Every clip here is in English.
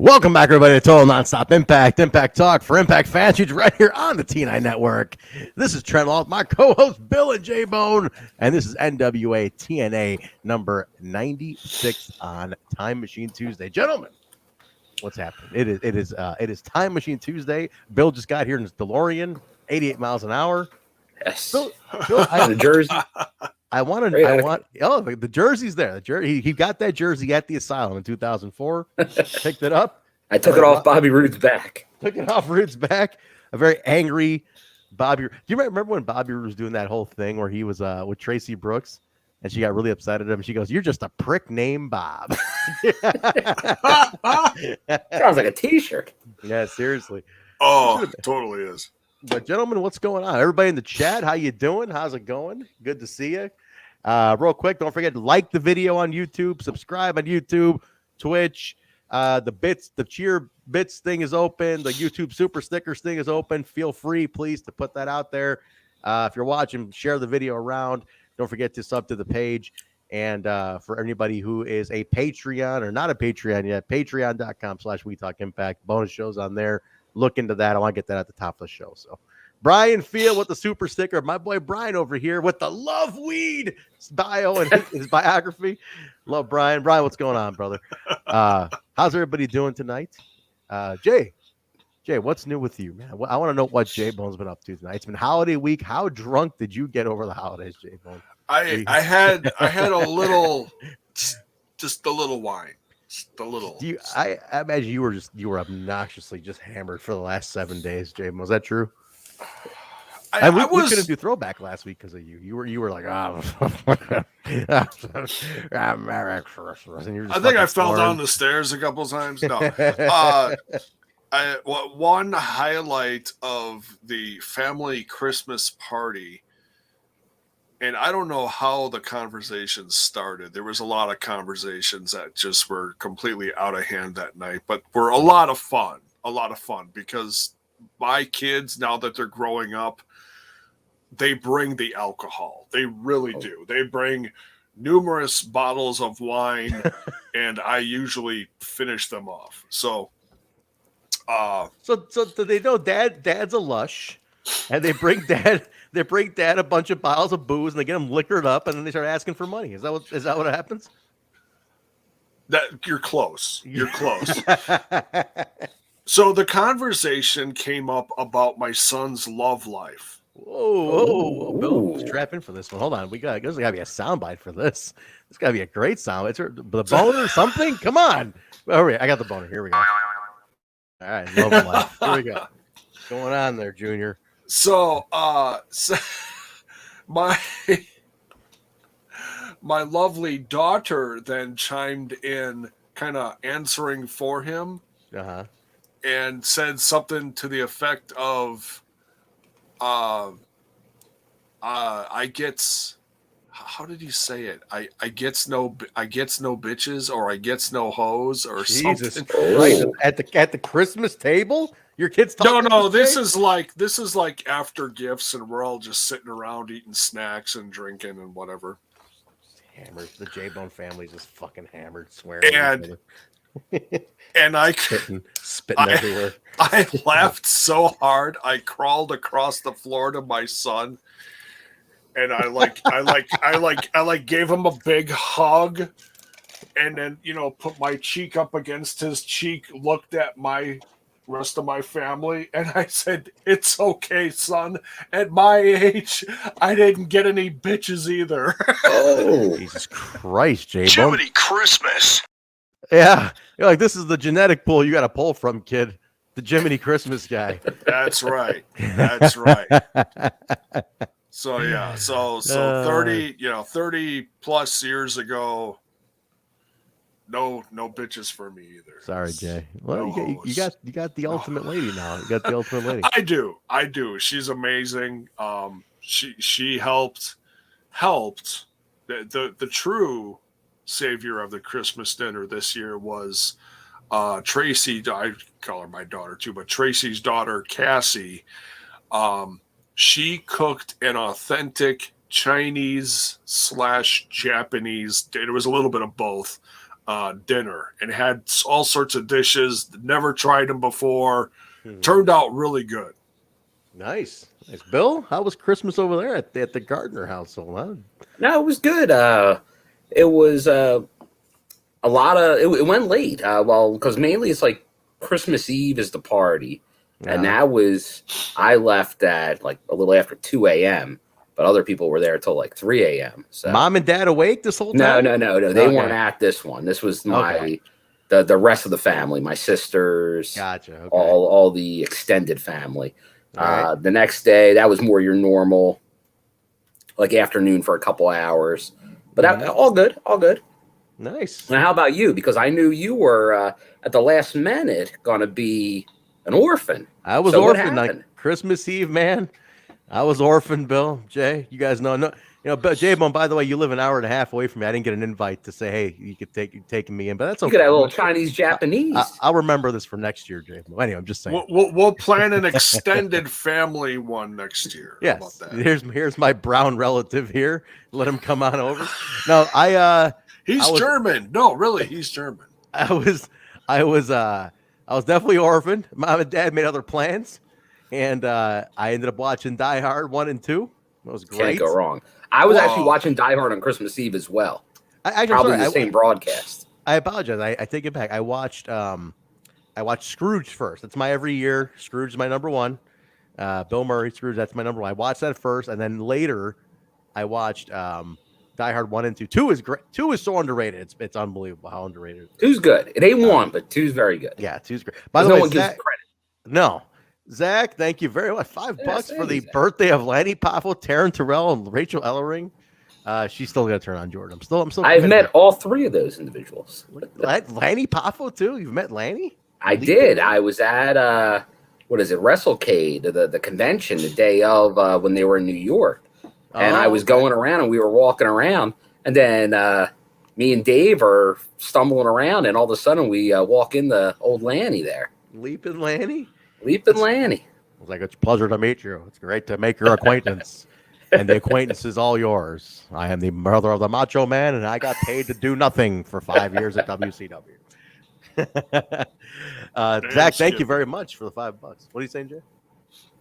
Welcome back, everybody, to Total Nonstop Impact Talk for Impact fans. You're right here on the TNI Network. This is Trent Law, my co-host Bill and J-Bone, and this is NWA-TNA number 96 on Time Machine Tuesday. Gentlemen, what's happening? It is Time Machine Tuesday. Bill just got here in his DeLorean, 88 miles an hour. Yes. Bill, the jersey. The jersey's there. He got that jersey at the Asylum in 2004. Picked it up. I took it off Bobby Roode's back. Took it off Roode's back. A very angry Bobby. Do you remember when Bobby Roode was doing that whole thing where he was with Tracy Brooks and she got really upset at him? She goes, "You're just a prick named Bob." Sounds like a T-shirt. Yeah, seriously. Oh, it totally is. But gentlemen, what's going on? Everybody in the chat, how you doing? How's it going? Good to see you. Real quick, don't forget to like the video on YouTube, subscribe on YouTube, Twitch. The cheer bits thing is open. The YouTube super stickers thing is open. Feel free, please, to put that out there. If you're watching, share the video around. Don't forget to sub to the page. And for anybody who is a Patreon or not a Patreon yet, patreon.com/WeTalkImpact. Bonus shows on there. Look into that. I want to get that at the top of the show. So Brian Field with the super sticker. My boy Brian over here with the Love Weed bio and his biography. Love Brian. Brian, what's going on, brother? How's everybody doing tonight? Jay, what's new with you, man? I want to know what J-Bone's been up to tonight. It's been holiday week. How drunk did you get over the holidays, J-Bone? I had a little, just a little wine. Just a little. I imagine you were obnoxiously just hammered for the last 7 days, J-Bone. Was that true? We couldn't do throwback last week because of you. You were like, Merry Christmas. And you're just I think I fell down the stairs a couple times. No. One highlight of the family Christmas party, and I don't know how the conversation started. There was a lot of conversations that just were completely out of hand that night, but were a lot of fun because my kids, now that they're growing up, they bring the alcohol. They really do. They bring numerous bottles of wine, and I usually finish them off. So they know dad's a lush, and they bring dad a bunch of bottles of booze, and they get them liquored up, and then they start asking for money. Is that what happens? That you're close. You're close. So the conversation came up about my son's love life. Whoa. Bill, strap in for this one. Hold on. There's got to be a soundbite for this. It's got to be a great sound. It's the boner or something? Come on. Oh, I got the boner. Here we go. All right. Love life. Here we go. What's going on there, Junior? So my lovely daughter then chimed in, kind of answering for him. Uh-huh. And said something to the effect of, I gets, how did he say it? I gets no bitches, or I gets no hoes, or Jesus something. Christ. At the Christmas table, your kids talking. No. This is like after gifts, and we're all just sitting around eating snacks and drinking and whatever. Hammered. The J-Bone family's just fucking hammered, swearing. And I spitting everywhere. I laughed so hard I crawled across the floor to my son, and I gave him a big hug, and then put my cheek up against his cheek, looked at my rest of my family, and I said, "It's okay, son. At my age, I didn't get any bitches either." Oh, Jesus Christ, J-Bone. Jiminy Christmas. Yeah, you're like, this is the genetic pool you got to pull from, kid. The Jiminy Christmas guy. That's right. So yeah, so 30 plus years ago, no bitches for me either. Sorry, Jay. Well, you got the ultimate lady now. You got the ultimate lady. I do. She's amazing. She helped the true savior of the Christmas dinner this year was Tracy. I call her my daughter too, but Tracy's daughter, Cassie. She cooked an authentic Chinese/Japanese. It was a little bit of both. dinner and had all sorts of dishes. Never tried them before. Hmm. Turned out really good. Nice. Bill, how was Christmas over there at the Gardner household? Huh? No, it was good. It was a lot of. It went late. Well, because mainly it's like Christmas Eve is the party, and that was I left at like a little after 2 a.m. But other people were there till like 3 a.m. So Mom and Dad awake this whole no, time? no. They weren't at this one. This was my the rest of the family, my sisters, Gotcha. Okay. all the extended family. Right. The next day, that was more your normal, like afternoon for a couple hours. But all good, all good. Nice. Now, how about you? Because I knew you were at the last minute going to be an orphan. I was So what orphaned on happened? Christmas Eve, man. I was orphaned, Bill. Jay, you guys know. No, but J-Bone, by the way, you live an hour and a half away from me. I didn't get an invite to say, hey, you could taking me in, but that's okay. You could have a little Chinese Japanese. I'll remember this for next year, J-Bone. Anyway, I'm just saying. We'll plan an extended family one next year. Yes. How about that? Here's my brown relative here. Let him come on over. No, He's German. No, really, he's German. I was definitely orphaned. Mom and Dad made other plans, and I ended up watching Die Hard 1 and 2. It was great. Can't go wrong. I was actually watching Die Hard on Christmas Eve as well. Probably the same broadcast. I apologize. I take it back. I watched Scrooge first. That's my every year. Scrooge is my number one. Bill Murray, Scrooge, that's my number one. I watched that first, and then later I watched Die Hard 1 and 2. 2 is great. 2 is so underrated. It's unbelievable how underrated. 2's good. It ain't 1, but 2's very good. Yeah, 2's great. By the no way, one gives Zach, credit. no. Zach, thank you very much. $5 for the Zach. birthday of Lanny Poffo, Taryn Terrell, and Rachel Ellering. She's still gonna turn on Jordan. I'm still. I've met all 3 of those individuals. Lanny Poffo too. You've met Lanny? I did. I was at WrestleCade, the convention, the day of when they were in New York, and I was going around, and we were walking around, and then me and Dave are stumbling around, and all of a sudden we walk in the old Lanny there. Leaping Lanny. Lanny. It's like, it's a pleasure to meet you. It's great to make your acquaintance. And the acquaintance is all yours. I am the brother of the Macho Man, and I got paid to do nothing for 5 years at WCW. Zach, thank you very much for the $5. What are you saying, Jay?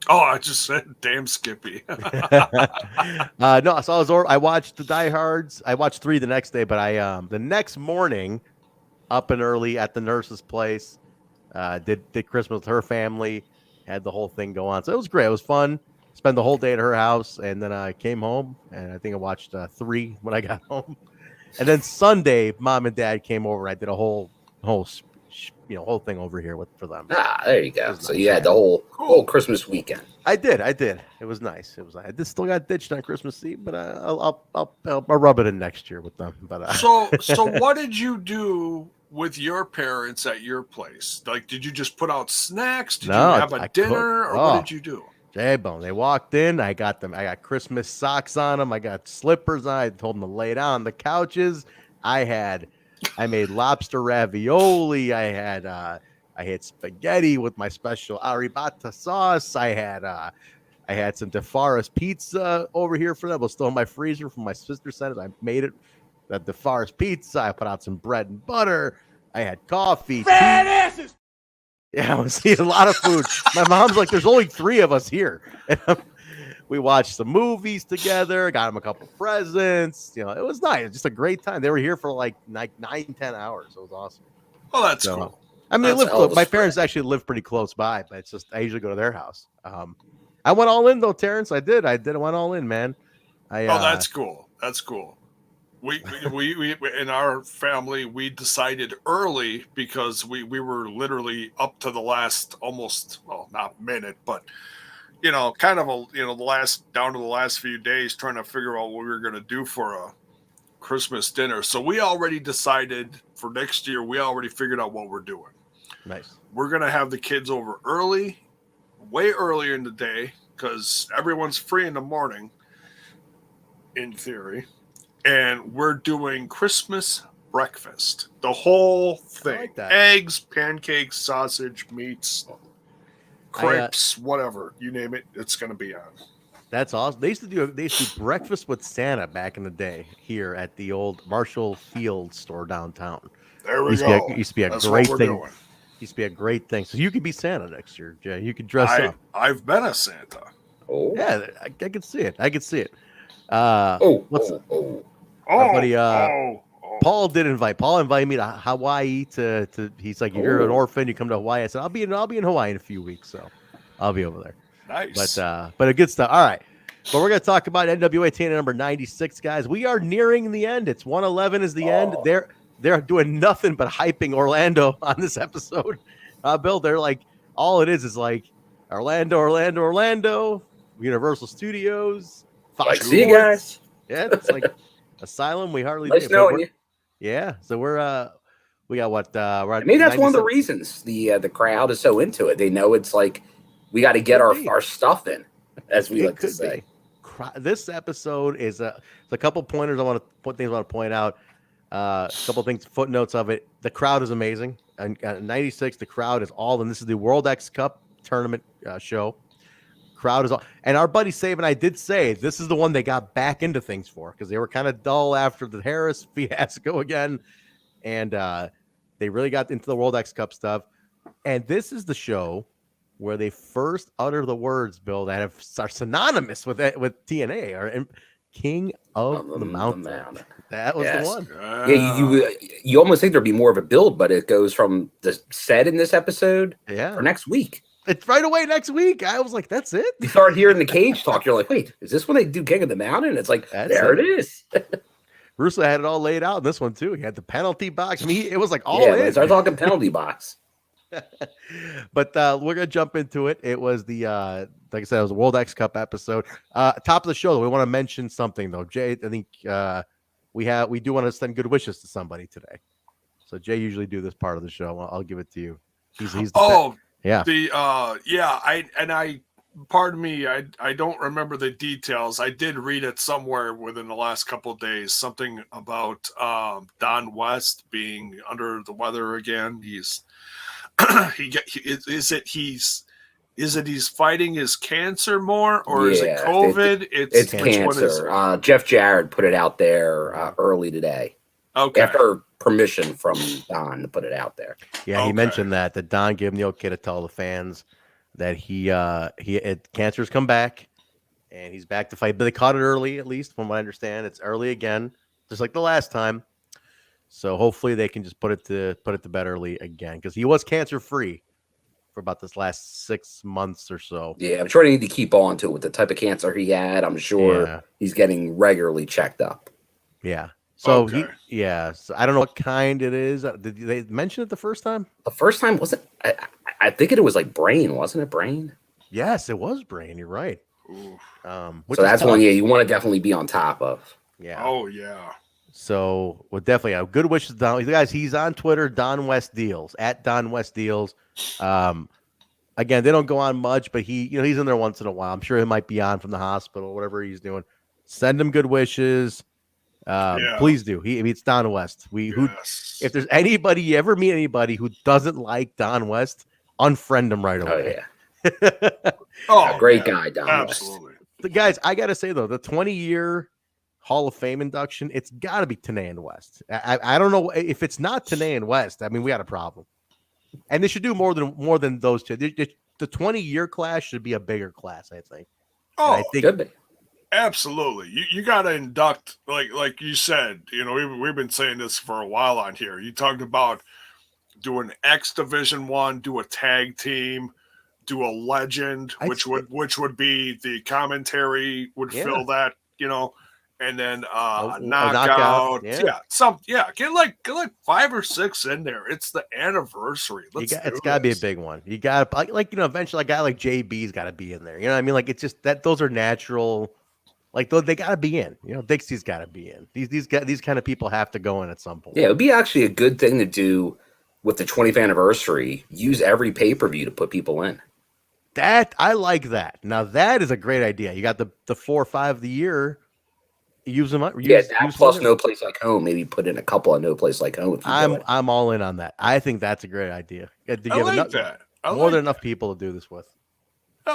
Oh, I just said, damn Skippy. No, so I watched the Die Hards. I watched 3 the next day, but the next morning, up and early at the nurse's place, did Christmas with her family, had the whole thing go on. So it was great. It was fun. Spent the whole day at her house, and then I came home, and I think I watched 3 when I got home. And then Sunday, Mom and Dad came over. I did a whole thing over here for them. There you go. So you had the whole Christmas weekend. I did. It was nice. I just still got ditched on Christmas Eve, but I'll rub it in next year with them. But so what did you do with your parents at your place? Like, did you just put out snacks? Did you have a dinner, or what did you do? J-Bone, they walked in. I got Christmas socks on them. I got slippers on. I told them to lay down on the couches. I made lobster ravioli. I had spaghetti with my special arrabbiata sauce. I had some DeForest pizza over here for them. It was still in my freezer from my sister sent it. I made it. The DeForest pizza. I put out some bread and butter. I had coffee. Fat asses. Yeah, I was eating a lot of food. My mom's like, there's only 3 of us here. We watched some movies together, got them a couple presents. It was nice. Just a great time. They were here for like 9-10 hours. It was awesome. Oh, that's cool. I mean, they live close. My parents actually live pretty close by, but it's just I usually go to their house. I went all in though, Terrence. I did. I went all in, man. That's cool. That's cool. We in our family, we decided early because we were literally up to the last not minute, but kind of down to the last few days trying to figure out what we were going to do for a Christmas dinner. So we already decided for next year, we already figured out what we're doing. Nice. We're going to have the kids over early, way earlier in the day, because everyone's free in the morning, in theory. And we're doing Christmas breakfast. The whole thing. I like that. Eggs, pancakes, sausage, meats, crepes, whatever. You name it, it's going to be on. That's awesome. They used to do breakfast with Santa back in the day here at the old Marshall Field store downtown. There we go. Used to be a That's great what we're thing. doing. Used to be a great thing. So you could be Santa next year, Jay. You could dress up. I've been a Santa. Oh. Yeah, I could see it. I could see it. Oh. Our buddy Paul did invite. Paul invited me to Hawaii to he's like, you're an orphan, you come to Hawaii. I said, I'll be in Hawaii in a few weeks, so I'll be over there. Nice. But a good stuff. All right. But we're gonna talk about NWA-TNA number 96, guys. We are nearing the end. It's 111 is the end. They're doing nothing but hyping Orlando on this episode. Bill, they're like, all it is like Orlando, Universal Studios, Fox. See you guys. Yeah, it's like Asylum. We hardly Nice knowing you. Yeah, so we got what? We're Maybe that's one of the reasons the crowd is so into it. They know it's like we got to get our stuff in, as we like to say. This episode is a couple pointers. I want to point out. A couple things, footnotes of it. The crowd is amazing. And 96, the crowd is all in. This is the World X Cup tournament show. Crowd is all, and our buddy Sabin, I did say this is the one they got back into things for because they were kind of dull after the Harris fiasco again, and they really got into the World X Cup stuff. And this is the show where they first utter the words, Bill, that are synonymous with TNA or King of the Mountain. That was the one. Yeah, you almost think there'd be more of a build, but it goes from the set in this episode for next week. It's right away next week. I was like, that's it. You start hearing the cage talk. You're like, wait, is this when they do King of the Mountain? It's like, there it is. Russo had it all laid out in this one, too. He had the penalty box. I mean, it was like all in. Yeah, start talking penalty box. But we're going to jump into it. It was the, like I said, it was a World X Cup episode. Top of the show, we want to mention something, though. Jay, I think we do want to send good wishes to somebody today. So Jay usually do this part of the show. I'll give it to you. He's the pardon me, I don't remember the details. I did read it somewhere within the last couple of days, something about Don West being under the weather again. He's he's fighting his cancer more, or is it COVID? It's cancer. Jeff Jarrett put it out there early today. Okay. After permission from Don to put it out there. Yeah, he mentioned that Don gave him the okay to tell the fans that cancer's come back and he's back to fight. But they caught it early, at least from what I understand. It's early again, just like the last time. So hopefully they can just put it to bed early again, because he was cancer free for about this last 6 months or so. Yeah, I'm sure they need to keep on to it with the type of cancer he had. I'm sure he's getting regularly checked up. Yeah. So so I don't know what kind it is. Did they mention it the first time? The first time wasn't. I think it was like brain, wasn't it? Brain. Yes, it was brain. You're right. So that's one. Yeah, you want to definitely be on top of. Yeah. Oh yeah. So we'll definitely have good wishes, Don. Guys, he's on Twitter, Don West Deals, at Don West Deals. Again, they don't go on much, but he's in there once in a while. I'm sure he might be on from the hospital, whatever he's doing. Send him good wishes. Please do. It's Don West. If there's anybody, you ever meet anybody who doesn't like Don West, unfriend him right away. Oh yeah. Great guy, Don absolutely. West. The guys, I gotta say though, the 20-year Hall of Fame induction, it's got to be TNA and West. I don't know if it's not TNA and West. I mean, we got a problem, and they should do more than those two. The 20-year class should be a bigger class, I think. Oh, I think could be. Absolutely. You got to induct, like you said, we've been saying this for a while on here. You talked about doing X Division 1, do a tag team, do a legend, which would be the commentary would fill that, and then a knockout. Get like 5 or 6 in there. It's the anniversary. It's got to be a big one. You got to eventually a guy like JB's got to be in there. You know what I mean? Like, it's just that those are natural. Like, they got to be in. Dixie's got to be in. These kind of people have to go in at some point. Yeah, it would be actually a good thing to do with the 20th anniversary. Use every pay-per-view to put people in. That I like that. Now that is a great idea. You got the 4 or 5 of the year. Use them up. Use plus No Place Like Home. Maybe put in a couple of No Place Like Home. I'm all in on that. I think that's a great idea. I like that. More than enough people to do this with.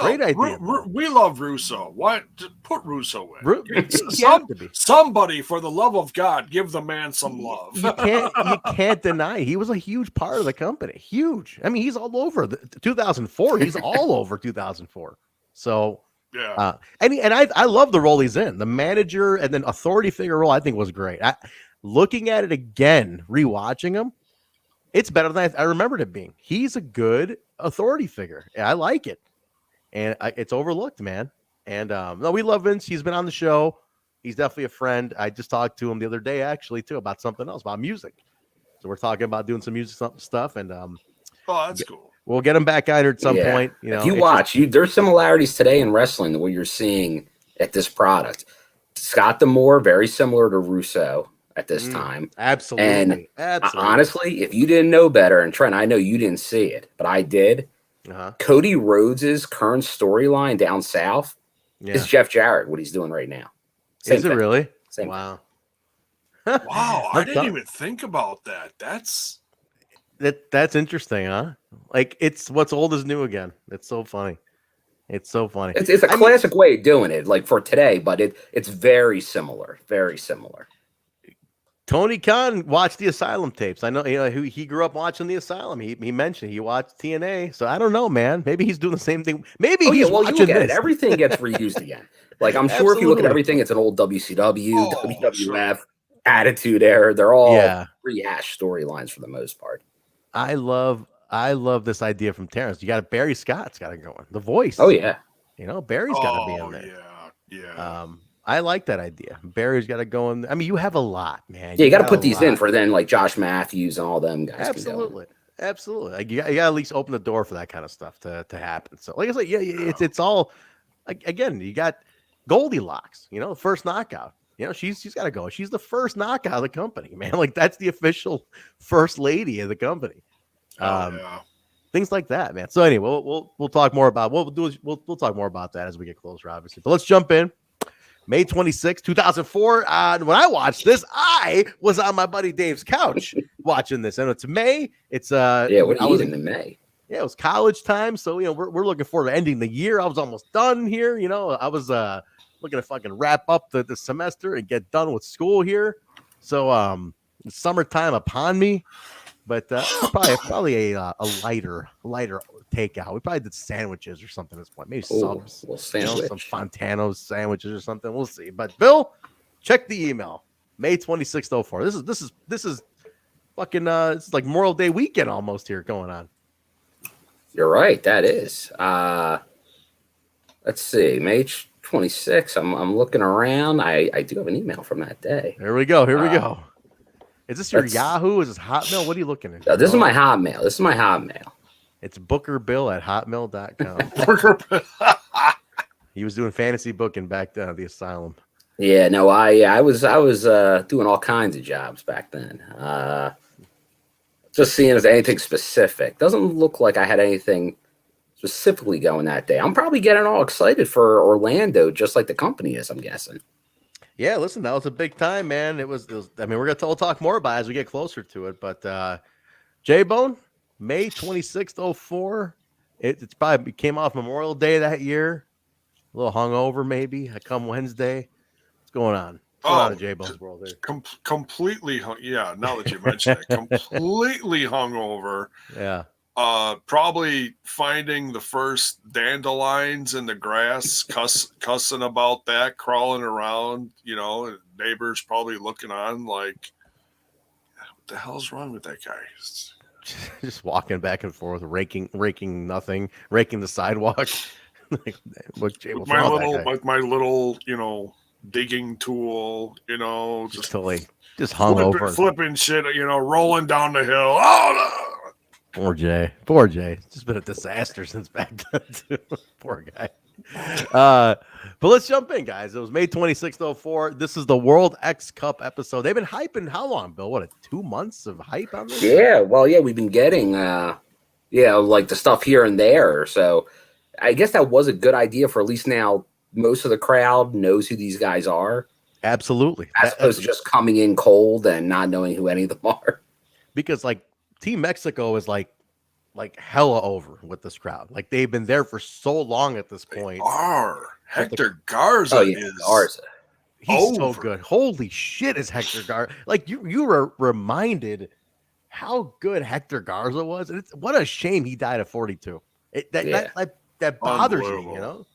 Great idea. We love Russo. What? Just put Russo in. Somebody, for the love of God, give the man some love. You can't deny he was a huge part of the company. Huge. I mean, he's all over 2004. He's all over 2004. So yeah. And I love the role he's in. The manager and then authority figure role, I think, was great. Looking at it again, rewatching him, it's better than I remembered it being. He's a good authority figure. I like it. And it's overlooked, man. And no, we love Vince. He's been on the show. He's definitely a friend. I just talked to him the other day, actually, too, about something else, about music. So we're talking about doing some music stuff. And oh, that's cool. We'll get him back either at some point. You know, if you watch, there's similarities today in wrestling, the way you're seeing at this product. Scott D'Amore, very similar to Russo at this time. Absolutely. And honestly, if you didn't know better, and Trent, I know you didn't see it, but I did. Cody Rhodes' current storyline down south is Jeff Jarrett, what he's doing right now. Is it really? Same wow. Wow, I didn't even think about that. That's interesting, huh? Like, it's what's old is new again. It's so funny. It's so funny. It's a classic way of doing it, like for today, but it's very similar. Very similar. Tony Khan watched the Asylum tapes. I know, he grew up watching the Asylum. He mentioned he watched TNA. So I don't know, man. Maybe he's doing the same thing. Maybe he's watching you look at this. it. Everything gets reused again. Like, I'm sure if you look at everything, it's an old WCW, WWF, Attitude Era. They're all rehashed storylines for the most part. I love this idea from Terrence. You got Barry Scott's got to go in. The voice. Oh yeah. Barry's got to be in there. Yeah. I like that idea. Barry's got to go in. I mean, you have a lot, man. Yeah, you got to put these in for then, like Josh Matthews and all them guys. Absolutely. Like, you got to at least open the door for that kind of stuff to happen. So, like I said, it's all, again, you got Goldilocks, the first knockout. She's got to go. She's the first knockout of the company, man. Like, that's the official first lady of the company. Things like that, man. So anyway, we'll talk more about what we'll do. We'll talk more about that as we get closer, obviously. But let's jump in. May 26, 2004. When I watched this, I was on my buddy Dave's couch watching this, and it's May. It's what are you in May? Yeah, it was college time, so we're looking forward to ending the year. I was almost done here. I was looking to fucking wrap up the semester and get done with school here. So summertime upon me. But probably a lighter takeout. We probably did sandwiches or something at this point. Maybe subs, some Fontano's sandwiches or something. We'll see. But Bill, check the email. May 26th, 04. This is fucking it's like Memorial Day weekend almost here going on. You're right. That is. Let's see. May 26th. I'm looking around. I do have an email from that day. Here we go. Is this your Yahoo? Is this Hotmail? What are you looking at? This is my Hotmail. It's bookerbill@hotmail.com. He was doing fantasy booking back then at the Asylum. Yeah, no, I was doing all kinds of jobs back then. Just seeing if there's anything specific. Doesn't look like I had anything specifically going that day. I'm probably getting all excited for Orlando, just like the company is, I'm guessing. Yeah, listen, that was a big time, man. It was I mean, we'll talk more about it as we get closer to it. But J-Bone, May 26th, 04. It's probably came off Memorial Day that year. A little hungover, maybe. I come Wednesday. What's going on? What's going on in J-Bone's world there? Completely now that you mention it, completely hungover. Yeah. Probably finding the first dandelions in the grass, cussing about that, crawling around, neighbors probably looking on like, what the hell's wrong with that guy? Just walking back and forth, raking nothing, raking the sidewalk. With my little, digging tool, just hung over, flipping shit, rolling down the hill. Oh, Poor Jay. It's just been a disaster since back then, too. Poor guy. But let's jump in, guys. It was May 26th, 04. This is the World X Cup episode. They've been hyping how long, Bill? What, 2 months of hype on this? Yeah, well, we've been getting, like the stuff here and there. So I guess that was a good idea for at least now most of the crowd knows who these guys are. Absolutely. As opposed to just coming in cold and not knowing who any of them are. Because, like, Team Mexico is like like hella over with this crowd. Like they've been there for so long at this point. Hector Garza is Garza. He's over. so good. Holy shit, is Hector Garza. Like you were reminded how good Hector Garza was. And what a shame he died at 42. That bothers me, you know?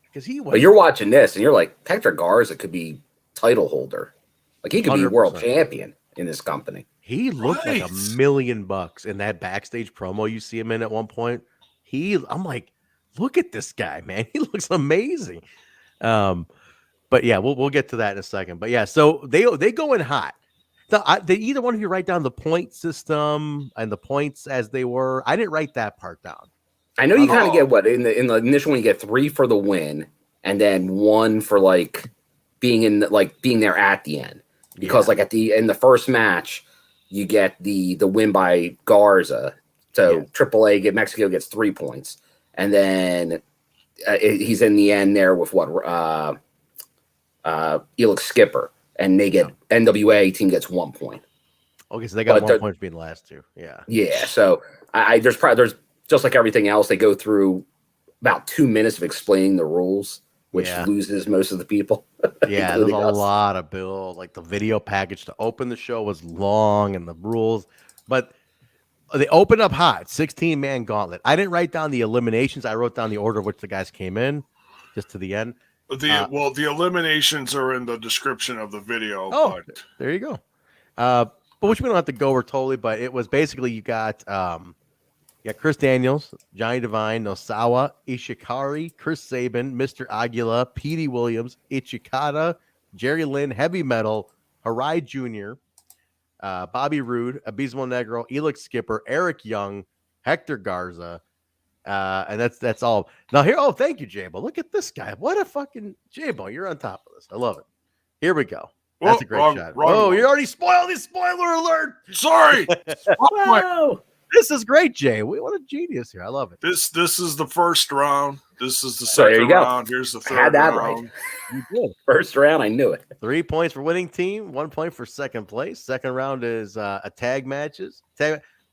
Because he was. But you're watching this and you're like, Hector Garza could be title holder. Like he could 100%. be world champion in this company. He looked like $1 million in that backstage promo you see him in at one point. I'm like, look at this guy, man. He looks amazing. But yeah, we'll get to that in a second. But yeah, so they go in hot. Did either one of you write down the point system and the points as they were? I didn't write that part down. I know you kind of get what in the initial one you get 3 for the win, and then 1 for like being there at the end. Because like in the first match, you get the win by Garza. So AAA Mexico gets 3 points, and then he's in the end there with Elix Skipper, and they get NWA team gets 1 point. Okay, so they got 1 point for being the last 2. Yeah. Yeah. So there's just like everything else, they go through about 2 minutes of explaining the rules, which loses most of the people. Yeah, there's a lot of build. Like the video package to open the show was long, and the rules, but they opened up hot. 16-man gauntlet. I didn't write down the eliminations. I wrote down the order of which the guys came in, just to the end. The eliminations are in the description of the video. Oh, but there you go. But which we don't have to go over totally, but it was basically you got Chris Daniels, Johnny Devine, NOSAWA, Ishikari, Chris Sabin, Mr. Aguila, Petey Williams, Hijikata, Jerry Lynn, Heavy Metal, Hirai Jr., Bobby Roode, Abismo Negro, Elix Skipper, Eric Young, Hector Garza, and that's all. Now here, thank you, J-Bo. Look at this guy. What a fucking J-Bo. You're on top of this. I love it. Here we go. That's a great shot. Oh, you already spoiled this. Spoiler alert. Sorry. Wow. This is great, Jay. What a genius here. I love it. This is the first round. This is the second round. Here's the third round. Right. You did. First round, I knew it. 3 points for winning team, 1 point for second place. Second round is a tag matches.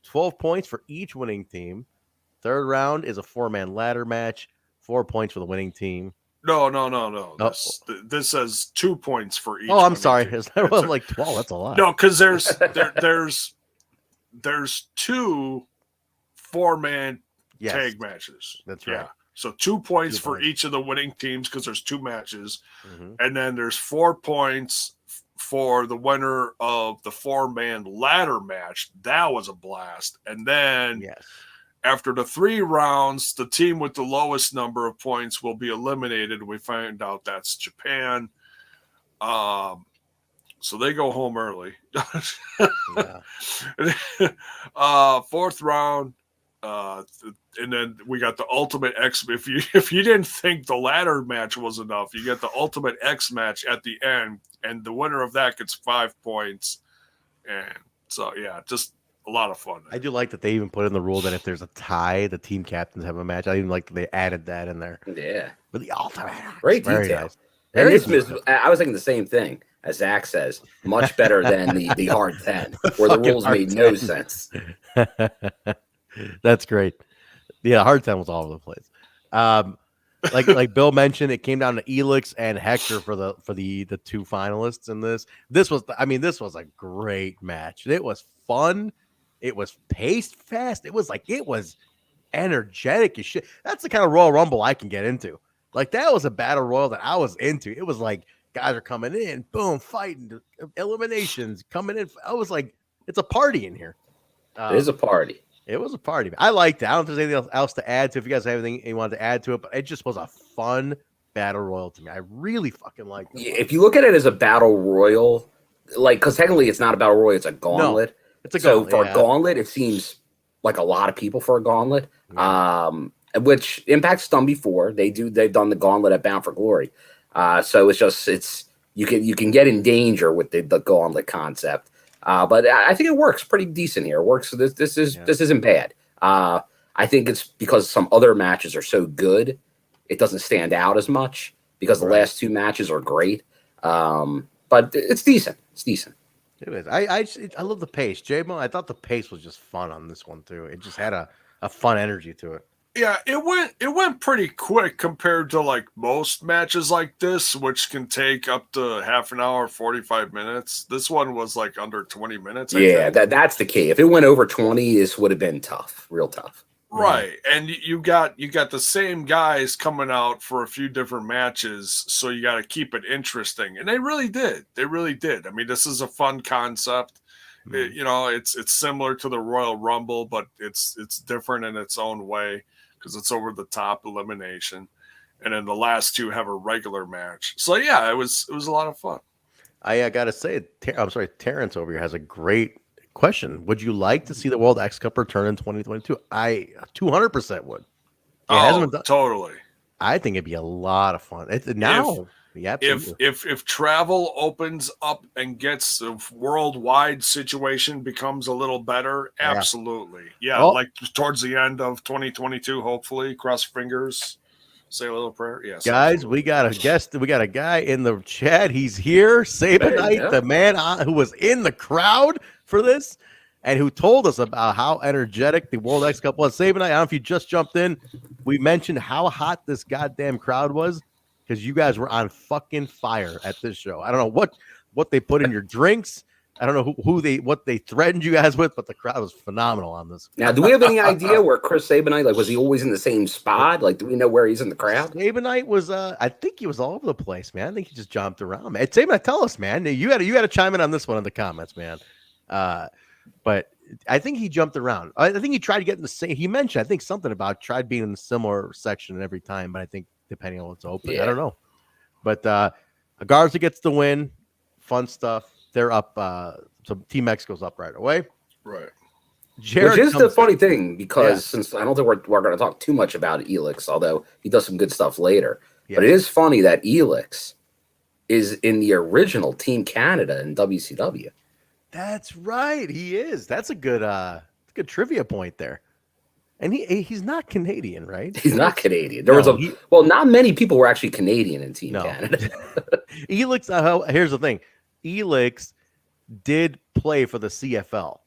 12 points for each winning team. Third round is a 4-man ladder match. 4 points for the winning team. No. This says 2 points for each. Oh, I'm sorry. That was like 12. That's a lot. No, because there's 2 4-man tag matches. That's right. Yeah. So 2 points for each of the winning teams because there's 2 matches. And then there's 4 points for the winner of the 4-man ladder match. That was a blast. And then after the 3 rounds, the team with the lowest number of points will be eliminated. We find out that's Japan. So they go home early. Fourth round, and then we got the ultimate X. If you didn't think the ladder match was enough, you get the ultimate X match at the end, and the winner of that gets 5 points. And so just a lot of fun. I do like that they even put in the rule that if there's a tie, the team captains have a match. I even like that they added that in there. Yeah, but the ultimate great detail. Nice. And I was thinking the same thing. As Zach says, much better than the hard 10, where the rules made no sense. That's great. Yeah, hard 10 was all over the place. Like Bill mentioned, it came down to Elix and Hector for the 2 finalists in this. This was a great match. It was fun. It was paced fast. It was energetic as shit. That's the kind of Royal Rumble I can get into. Like that was a battle royal that I was into. It was like guys are coming in, boom, fighting, eliminations coming in. I was like, it's a party in here. It is a party. It was a party. I liked it. I don't know if there's anything else to add to. If you guys have anything you wanted to add to it, but it just was a fun battle royal to me. I really fucking liked it. If you look at it as a battle royal, like, because technically it's not a battle royal, it's a gauntlet. No, it's a gauntlet. So for a gauntlet, it seems like a lot of people for a gauntlet. Which Impact's done before. They've done the gauntlet at Bound for Glory. So it's you can get in danger with the gauntlet concept. But I think it works pretty decent here. It works. This isn't bad. I think it's because some other matches are so good, it doesn't stand out as much because the last 2 matches are great. But it's decent. It's decent. It is. I love the pace. J-Mo, I thought the pace was just fun on this one too. It just had a a fun energy to it. Yeah, it went pretty quick compared to like most matches like this, which can take up to half an hour, 45 minutes. This one was like under 20 minutes. Yeah, that's the key. If it went over 20, this would have been tough, real tough. Right. And you got the same guys coming out for a few different matches, so you got to keep it interesting. And they really did. They really did. I mean, this is a fun concept. It's similar to the Royal Rumble, but it's different in its own way because it's over the top elimination. And then the last two have a regular match. So yeah, it was a lot of fun. I got to say, I'm sorry, Terrence over here has a great question. Would you like to see the World X Cup return in 2022? I 200% would. Totally. I think it'd be a lot of fun. If travel opens up and gets the worldwide situation becomes a little better, absolutely. Yeah, like towards the end of 2022, hopefully. Cross fingers. Say a little prayer. Yes. Guys, absolutely. we got a guest. We got a guy in the chat. He's here. Sabinite, the man who was in the crowd for this and who told us about how energetic the World X Cup was. Sabinite, I don't know if you just jumped in. We mentioned how hot this goddamn crowd was because you guys were on fucking fire at this show. I don't know what they put in your drinks. I don't know what they threatened you guys with, but the crowd was phenomenal on this. Now, do we have any idea where Chris Sabinite, like, was he always in the same spot? Like, do we know where he's in the crowd? Sabinite was, I think he was all over the place, man. I think he just jumped around, man. Sabinite, tell us, man. You got to chime in on this one in the comments, man. But I think he jumped around. I think he tried to get in the same. He mentioned, I think, something about tried being in a similar section every time, but I think depending on what's open, I don't know. But Garza gets the win. Fun stuff. They're up. So Team X goes up right away. Right. Which is the funny thing, because since I don't think we're going to talk too much about Elix, although he does some good stuff later. Yeah. But it is funny that Elix is in the original Team Canada in WCW. That's right. He is. That's a good trivia point there. And he's not Canadian, right? He's not Canadian. Not many people were actually Canadian in Team Canada. Elix, here's the thing. Elix did play for the CFL.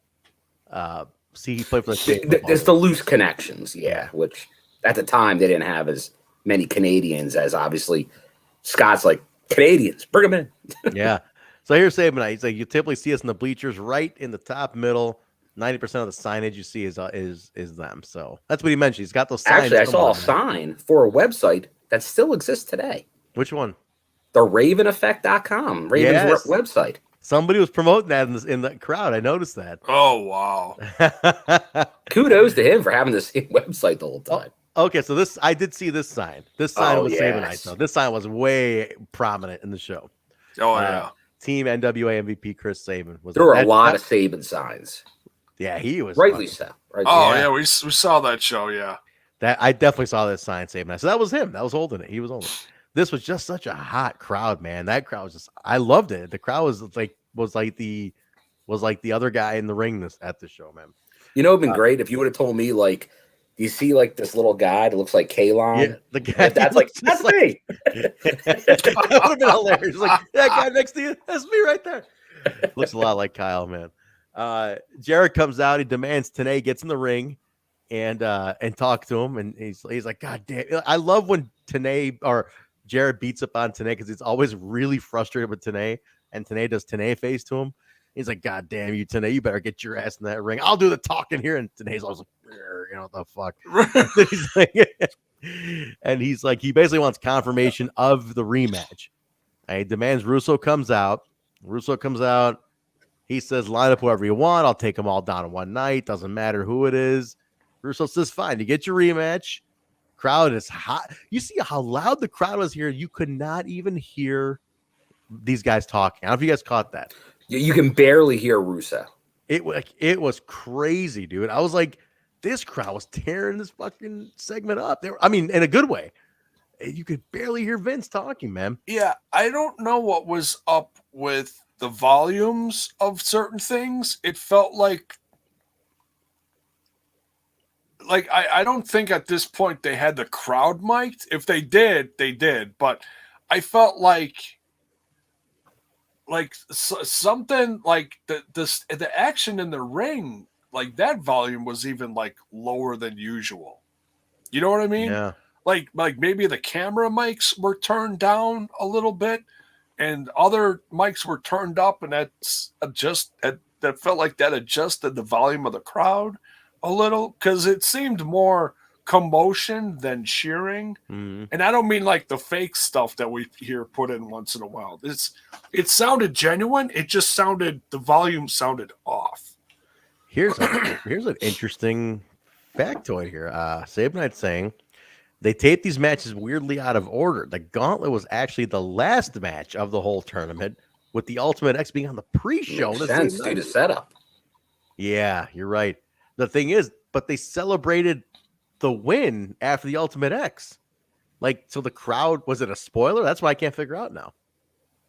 He played for the CFL. There's the loose connections, which at the time they didn't have as many Canadians as obviously Scott's like, Canadians, bring them in. Yeah. So here's Sabinite. He's like, you typically see us in the bleachers right in the top middle. 90% of the signage you see is them. So that's what he mentioned. He's got those signs. Actually, I saw a sign for a website that still exists today. Which one? The RavenEffect.com, Raven's website. Somebody was promoting that in the crowd. I noticed that. Oh, wow. Kudos to him for having the same website the whole time. Okay, so I did see this sign. This sign was Sabinite. So this sign was way prominent in the show. Oh, yeah. Team NWA MVP Chris Sabin. There were a lot of Sabin signs. Yeah, he was. Rightly so. Yeah, we saw that show, yeah. I definitely saw that sign, Sabin. So that was him. That was holding it. He was holding it. This was just such a hot crowd, man. That crowd was just, I loved it. The crowd was like the other guy in the ring at the show, man. You know, it'd been great if you would have told me, like, you see like this little guy that looks like Kalon. Yeah, the guy that's me. That would have been hilarious. Like, that guy next to you, that's me right there. Looks a lot like Kyle, man. Jarrett comes out. He demands TNA gets in the ring and talk to him, and he's like, God damn! I love when TNA or Jarrett beats up on TNA because he's always really frustrated with TNA, and TNA does TNA face to him. He's like, God damn you, TNA, you better get your ass in that ring. I'll do the talking here. And TNA's always like, you know what the fuck? he's like, he basically wants confirmation of the rematch. And he demands Russo comes out. He says, line up whoever you want. I'll take them all down in one night. Doesn't matter who it is. Russo says, fine. You get your rematch. Crowd is hot. You see how loud the crowd was here. You could not even hear these guys talking. I don't know if you guys caught that. You can barely hear Russo. It was crazy, dude. I was like, this crowd was tearing this fucking segment up. In a good way. You could barely hear Vince talking, man. Yeah, I don't know what was up with the volumes of certain things. It felt like I don't think at this point they had the crowd mic'd. If they did, they did. But I felt like something like the action in the ring like that volume was even like lower than usual. You know what I mean? Yeah. Like maybe the camera mics were turned down a little bit, and other mics were turned up, and that felt like that adjusted the volume of the crowd a little, because it seemed more commotion than cheering. Mm-hmm. And I don't mean like the fake stuff that we hear put in once in a while. It sounded genuine. It just the volume sounded off. Here's an interesting factoid here. Sabin saying they taped these matches weirdly out of order. The Gauntlet was actually the last match of the whole tournament, with the Ultimate X being on the pre-show. Makes sense, due to setup. Yeah, you're right. The thing is, but they celebrated the win after the Ultimate X. Like, so the crowd, was it a spoiler? That's what I can't figure out now.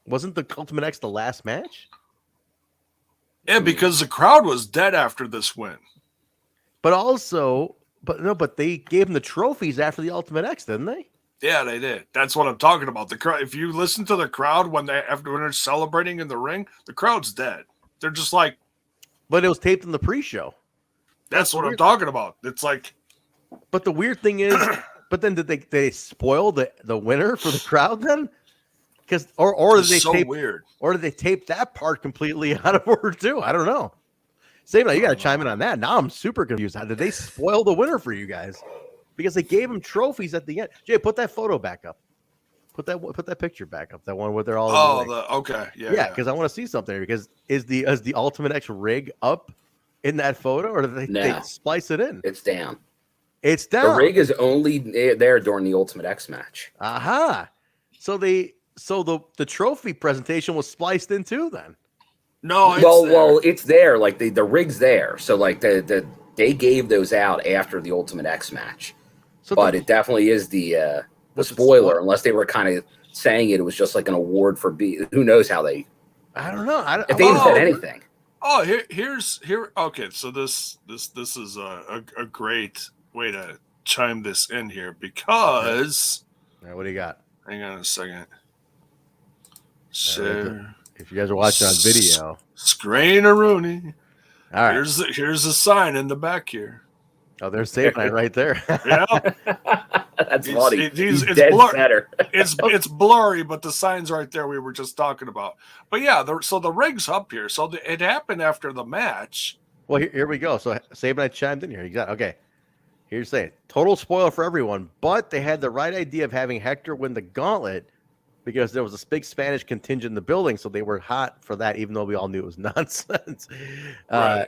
Wasn't the Ultimate X the last match? Yeah, because the crowd was dead after this win. But they gave them the trophies after the Ultimate X, didn't they? Yeah, they did. That's what I'm talking about. The crowd. If you listen to the crowd when they're celebrating in the ring, the crowd's dead. They're just like. But it was taped in the pre-show. That's what I'm talking about. It's like. But the weird thing is, but then did they spoil the winner for the crowd then? Because or did they so tape weird? Or did they tape that part completely out of order too? I don't know. Sabin, you got to chime in on that. Now I'm super confused. How did they spoil the winner for you guys? Because they gave him trophies at the end. Jay, put that photo back up. Put that picture back up. That one where they're all. Okay, yeah. Because I want to see something. Because is the Ultimate X rig up in that photo, or did they splice it in? It's down. It's down. The rig is only there during the Ultimate X match. Aha. So the trophy presentation was spliced in too then. No, it's there. Like the rig's there. So like they gave those out after the Ultimate X match. So but it definitely is the spoiler, unless they were kind of saying it was just like an award for who knows how they. I don't know. If they even said anything. Oh, here. Okay, so this is a great way to chime this in here, because. All right, what do you got? Hang on a second. Share. If you guys are watching on video, Screen a Rooney. All right. Here's a sign in the back here. Oh, there's Sabin right there. Yeah, that's funny. It's better. it's blurry, but the sign's right there. We were just talking about. But yeah, so the rig's up here. So it happened after the match. Well, here we go. So Sabin chimed in here. Exactly. Okay. Here's saying total spoiler for everyone, but they had the right idea of having Hector win the Gauntlet because there was a big Spanish contingent in the building, so they were hot for that, even though we all knew it was nonsense. Right.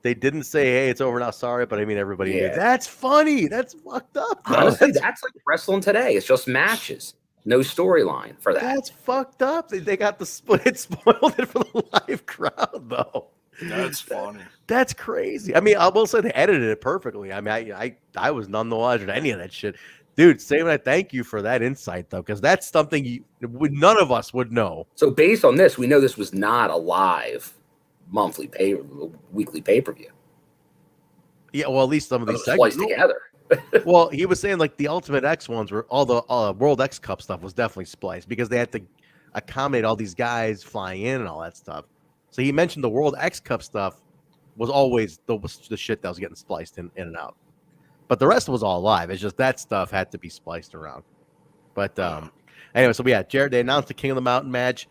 They didn't say, "Hey, it's over now, sorry," but I mean, everybody knew. That's funny. That's fucked up. Honestly, that's like wrestling today. It's just matches, no storyline for that. That's fucked up. They got the split, spoiled it for the live crowd, though. That's funny. That's crazy. I mean, I will say they edited it perfectly. I mean, I was none the wiser to any of that shit. Dude, Sabin, I thank you for that insight, though, because that's something none of us would know. So based on this, we know this was not a live weekly pay-per-view. Yeah, well, at least some of these segments together. Well, he was saying like the Ultimate X ones were all the World X Cup stuff was definitely spliced because they had to accommodate all these guys flying in and all that stuff. So he mentioned the World X Cup stuff was always the shit that was getting spliced in and out. But the rest was all live. It's just that stuff had to be spliced around. But anyway, so Jarrett, they announced the King of the Mountain match,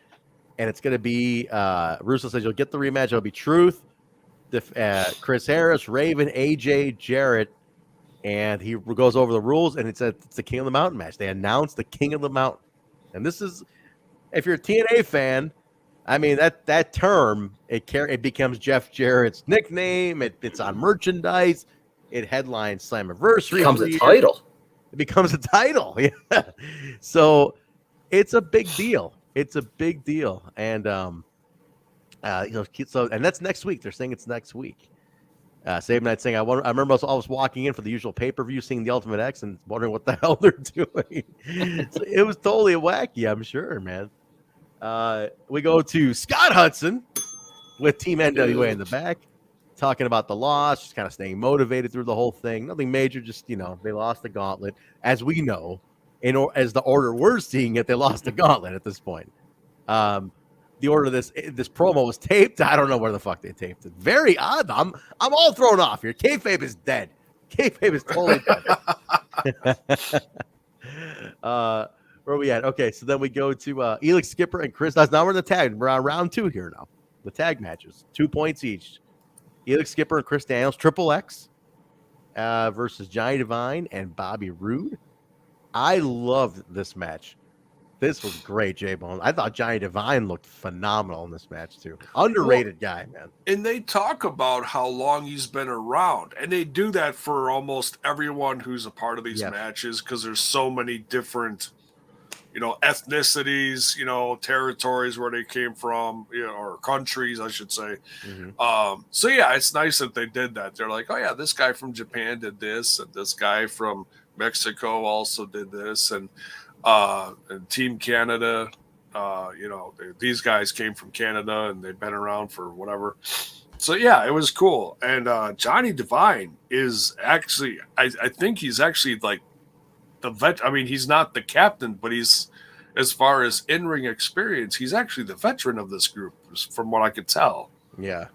and it's going to be Russo says you'll get the rematch. It'll be Truth, Chris Harris, Raven, AJ, Jarrett, and he goes over the rules, and it's the King of the Mountain match. They announced the King of the Mountain. And this is, if you're a TNA fan, I mean, that term, it becomes Jeff Jarrett's nickname. It's on merchandise. It headlines Slammiversary. It becomes a title. It becomes a title. Yeah. So it's a big deal. It's a big deal. And, and that's next week. They're saying it's next week. Sabin saying, I remember I was walking in for the usual pay-per-view, seeing the Ultimate X and wondering what the hell they're doing. So it was totally wacky, I'm sure, man. We go to Scott Hudson with Team NWA in the back, talking about the loss, just kind of staying motivated through the whole thing. Nothing major, just, they lost the Gauntlet. As we know, as the order we're seeing it, they lost the Gauntlet at this point. The the order this promo was taped. I don't know where the fuck they taped it. Very odd. I'm all thrown off here. Kayfabe is dead. Kayfabe is totally dead. Where are we at? Okay, so then we go to Elix, Skipper, and Chris. Now we're in the tag. We're on round 2 here now. The tag matches, 2 points each. Elix, Skipper, and Chris Daniels, Triple X versus Johnny Devine and Bobby Roode. I loved this match. This was great, J-Bone. I thought Johnny Devine looked phenomenal in this match, too. Underrated guy, man. And they talk about how long he's been around. And they do that for almost everyone who's a part of these matches because there's so many different, ethnicities, territories where they came from, or countries, I should say. Mm-hmm. So, yeah, it's nice that they did that. They're like, oh, yeah, this guy from Japan did this, and this guy from Mexico also did this, and Team Canada, these guys came from Canada and they've been around for whatever. So yeah, it was cool. And Johnny Devine is actually, I think he's actually like the vet. I mean, he's not the captain, but he's, as far as in-ring experience, he's actually the veteran of this group, from what I could tell. Yeah,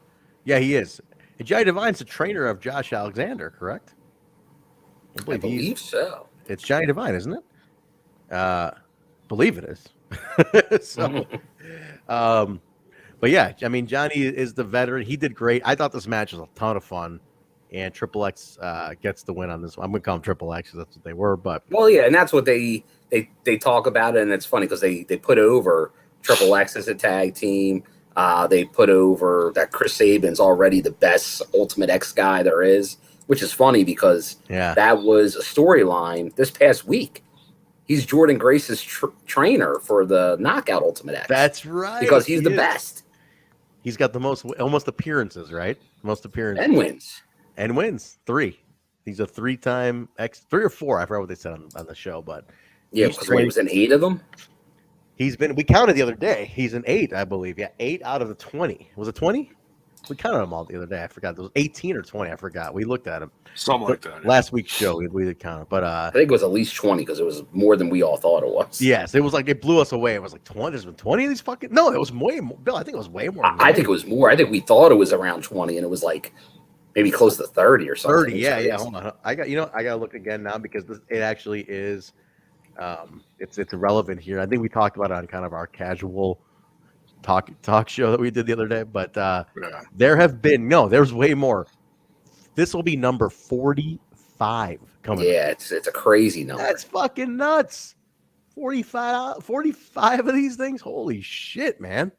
he is. And Johnny Devine's the trainer of Josh Alexander, correct? I believe so. It's Johnny Devine, isn't it? Believe it is. So, but yeah, I mean, Johnny is the veteran. He did great. I thought this match was a ton of fun, and Triple X gets the win on this one. I'm gonna call them Triple X because that's what they were. But well, yeah, and that's what they talk about it, and it's funny because they put over Triple X as a tag team. They put over that Chris Sabin's already the best Ultimate X guy there is, which is funny because that was a storyline this past week. He's Jordan Grace's trainer for the Knockout Ultimate X. That's right. Because he's the best. He's got the almost appearances, right? Most appearances. And wins. 3. He's a 3-time X, 3 or 4. I forgot what they said on the show, but yeah, because he was in 8 of them. We counted the other day. He's in 8, I believe. Yeah, 8 out of the 20. Was it 20? We counted them all the other day. I forgot. There was 18 or 20. I forgot. We looked at them. Something like that. Last week's show, we did count it. But I think it was at least 20 because it was more than we all thought it was. Yes, it was like it blew us away. It was like 20. There's been 20 of these fucking. No, it was way more. Bill, I think it was way more. I think it was more. I think we thought it was around 20, and it was like maybe close to 30 or something. 30, yeah. Hold on. I gotta look again now because it actually is. It's irrelevant here. I think we talked about it on kind of our casual talk show that we did the other day, but there's way more. This will be number 45 coming. Yeah, it's a crazy number. That's fucking nuts. 45 of these things. Holy shit, man.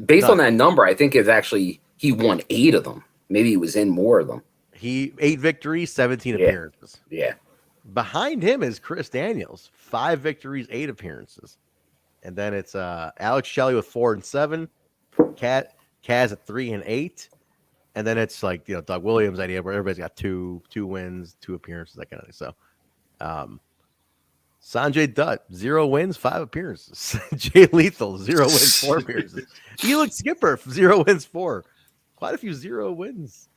Based on that number, I think it's actually he won 8 of them. Maybe he was in more of them. 8 victories, 17 appearances. Yeah. Behind him is Chris Daniels, 5 victories, 8 appearances. And then it's Alex Shelley with 4 and 7, Kaz at 3 and 8, and then it's like Doug Williams' idea where everybody's got 2 wins, 2 appearances, that kind of thing. So, Sanjay Dutt 0 wins, 5 appearances. Jay Lethal 0 wins, 4 appearances. Elix Skipper 0 wins, 4. Quite a few 0 wins.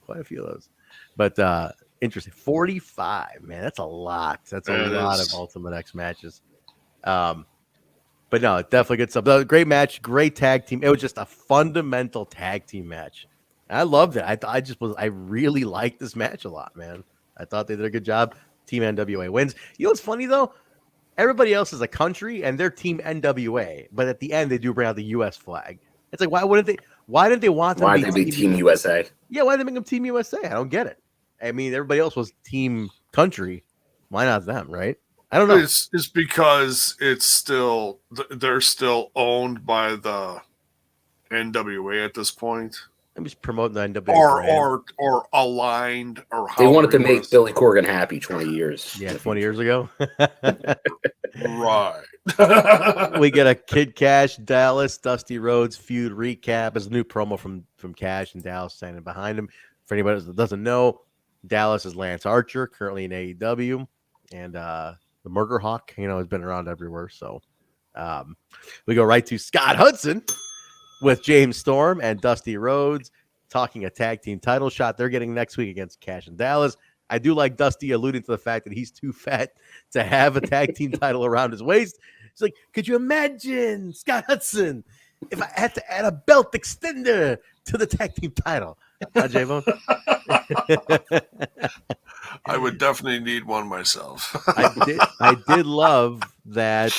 Quite a few of those. But interesting, 45, man. That's a lot. That's a lot of Ultimate X matches. But no, definitely good stuff. Great match, great tag team. It was just a fundamental tag team match. I loved it. I really liked this match a lot, man. I thought they did a good job. Team NWA wins. You know what's funny though? Everybody else is a country and they're Team NWA, but at the end they do bring out the US flag. It's like why didn't they want them to be Team USA? Yeah, why did they make them Team USA? I don't get it. I mean, everybody else was Team Country. Why not them, right? I don't know. It's because they're still owned by the NWA at this point. I'm just promoting the NWA or aligned or they wanted to make Billy Corgan happy 20 years. Yeah, 20 years ago. Right. We get a Kid Cash Dallas Dusty Rhodes feud recap as a new promo from Cash and Dallas standing behind him. For anybody that doesn't know, Dallas is Lance Archer, currently in AEW, and the Murder Hawk, has been around everywhere. So we go right to Scott Hudson with James Storm and Dusty Rhodes talking a tag team title shot they're getting next week against Cash and Dallas. I do like Dusty alluding to the fact that he's too fat to have a tag team title around his waist. He's like, could you imagine, Scott Hudson, if I had to add a belt extender to the tag team title? J-Bone? I would definitely need one myself. I did love that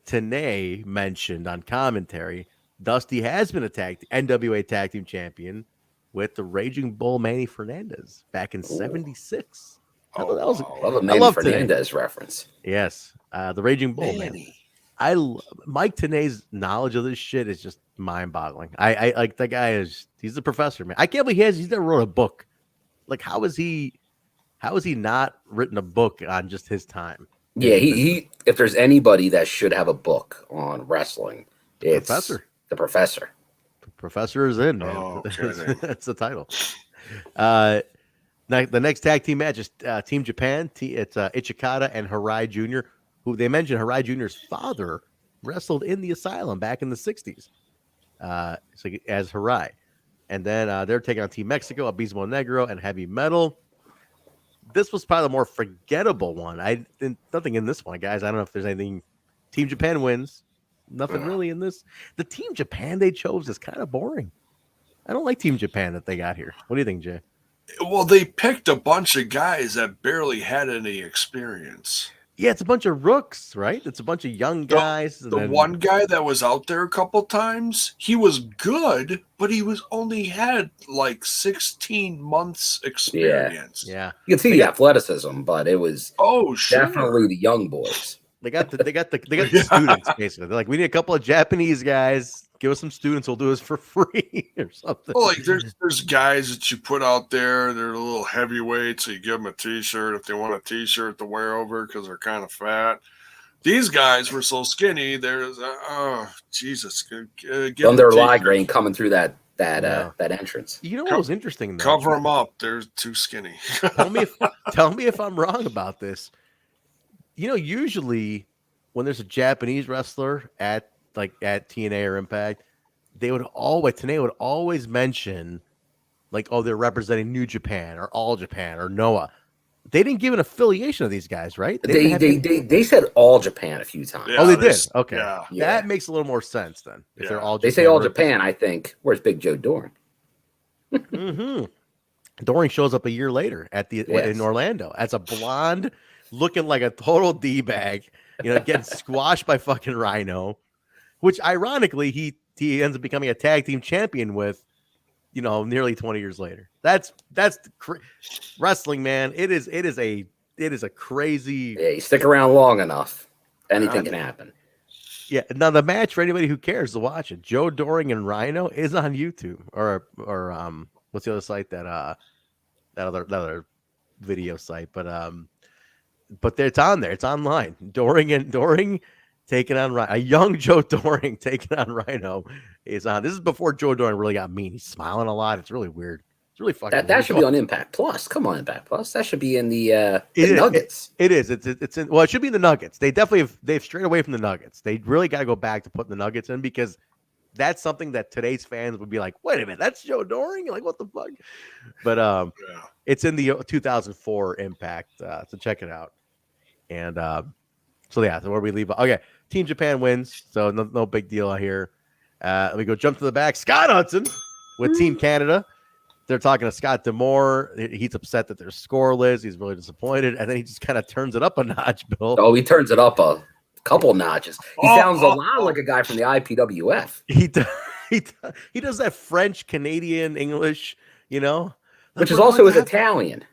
TNA mentioned on commentary Dusty has been a NWA Tag Team Champion with the Raging Bull Manny Fernandez back in '76. I love a Manny Fernandez reference. Yes, the Raging Bull Manny. Mike Tenay's knowledge of this shit is just mind-boggling. I like that guy he's a professor, man. I can't believe he's never wrote a book. Like, how is he not written a book on just his time? Yeah, he if there's anybody that should have a book on wrestling, it's the professor. The professor is in, man. Oh, that's the title. The next tag team match is Team Japan. It's Ishikata and Hirai Jr., who they mentioned Hirai Jr.'s father wrestled in the Asylum back in the 60s as Hirai. And then they're taking on Team Mexico, Abismo Negro, and Heavy Metal. This was probably the more forgettable one. Nothing in this one, guys. I don't know if there's anything. Team Japan wins. Nothing really in this. The Team Japan they chose is kind of boring. I don't like Team Japan that they got here. What do you think, Jay? Well, they picked a bunch of guys that barely had any experience. Yeah, it's a bunch of rooks, right? It's a bunch of young guys. The one guy that was out there a couple times, he was good, but he only had like 16 months experience. Yeah. You can see the athleticism, but it was definitely the young boys. They got the students basically. They're like, we need a couple of Japanese guys. Give us some students. We'll do this for free or something. Well, like there's guys that you put out there. They're a little heavyweight, so you give them a T-shirt if they want a T-shirt to wear over because they're kind of fat. These guys were so skinny. There's Jesus. Thunder Ligraine coming through that entrance. You know what was interesting? Though? Cover them up. They're too skinny. Tell me if I'm wrong about this. You know, usually when there's a Japanese wrestler at TNA or Impact, TNA would always mention like, oh, they're representing New Japan or All Japan or NOAH. They didn't give an affiliation of these guys, right? They said All Japan a few times. Yeah, they did. Okay, yeah. That makes a little more sense then. If they're all, they say All Japan. I think where's Big Joe Doring? Doring shows up a year later in Orlando as a blonde, looking like a total d-bag. You know, getting squashed by fucking Rhino. Which ironically he ends up becoming a tag team champion with, you know, nearly 20 years later. That's wrestling, man. It is a crazy. Yeah, you stick around long enough, anything can happen. Yeah. Now the match for anybody who cares to watch it, Joe Doring and Rhino is on YouTube or what's the other site that other video site, but it's on there. It's online. Doring. Taking on Rhino, a young Joe Doring taking on Rhino is on. This is before Joe Doring really got mean. He's smiling a lot. It's really weird. It's really fucking. That should be on Impact Plus. Come on, Impact Plus. That should be in the Nuggets. It is. It's in. Well, it should be in the Nuggets. They've strayed away from the Nuggets. They really got to go back to putting the Nuggets in because that's something that today's fans would be like, wait a minute, that's Joe Doring? Like, what the fuck? But it's in the 2004 Impact. So check it out. And so where we leave. Okay. Team Japan wins, so no big deal here. Let me go jump to the back. Scott Hudson with Team Canada. They're talking to Scott D'Amore. He's upset that they're scoreless. He's really disappointed, and then he just kind of turns it up a notch, Bill. Oh, he turns it up a couple notches. He sounds a lot like a guy from the IPWF. He does that French, Canadian, English, you know, which is also his Italian.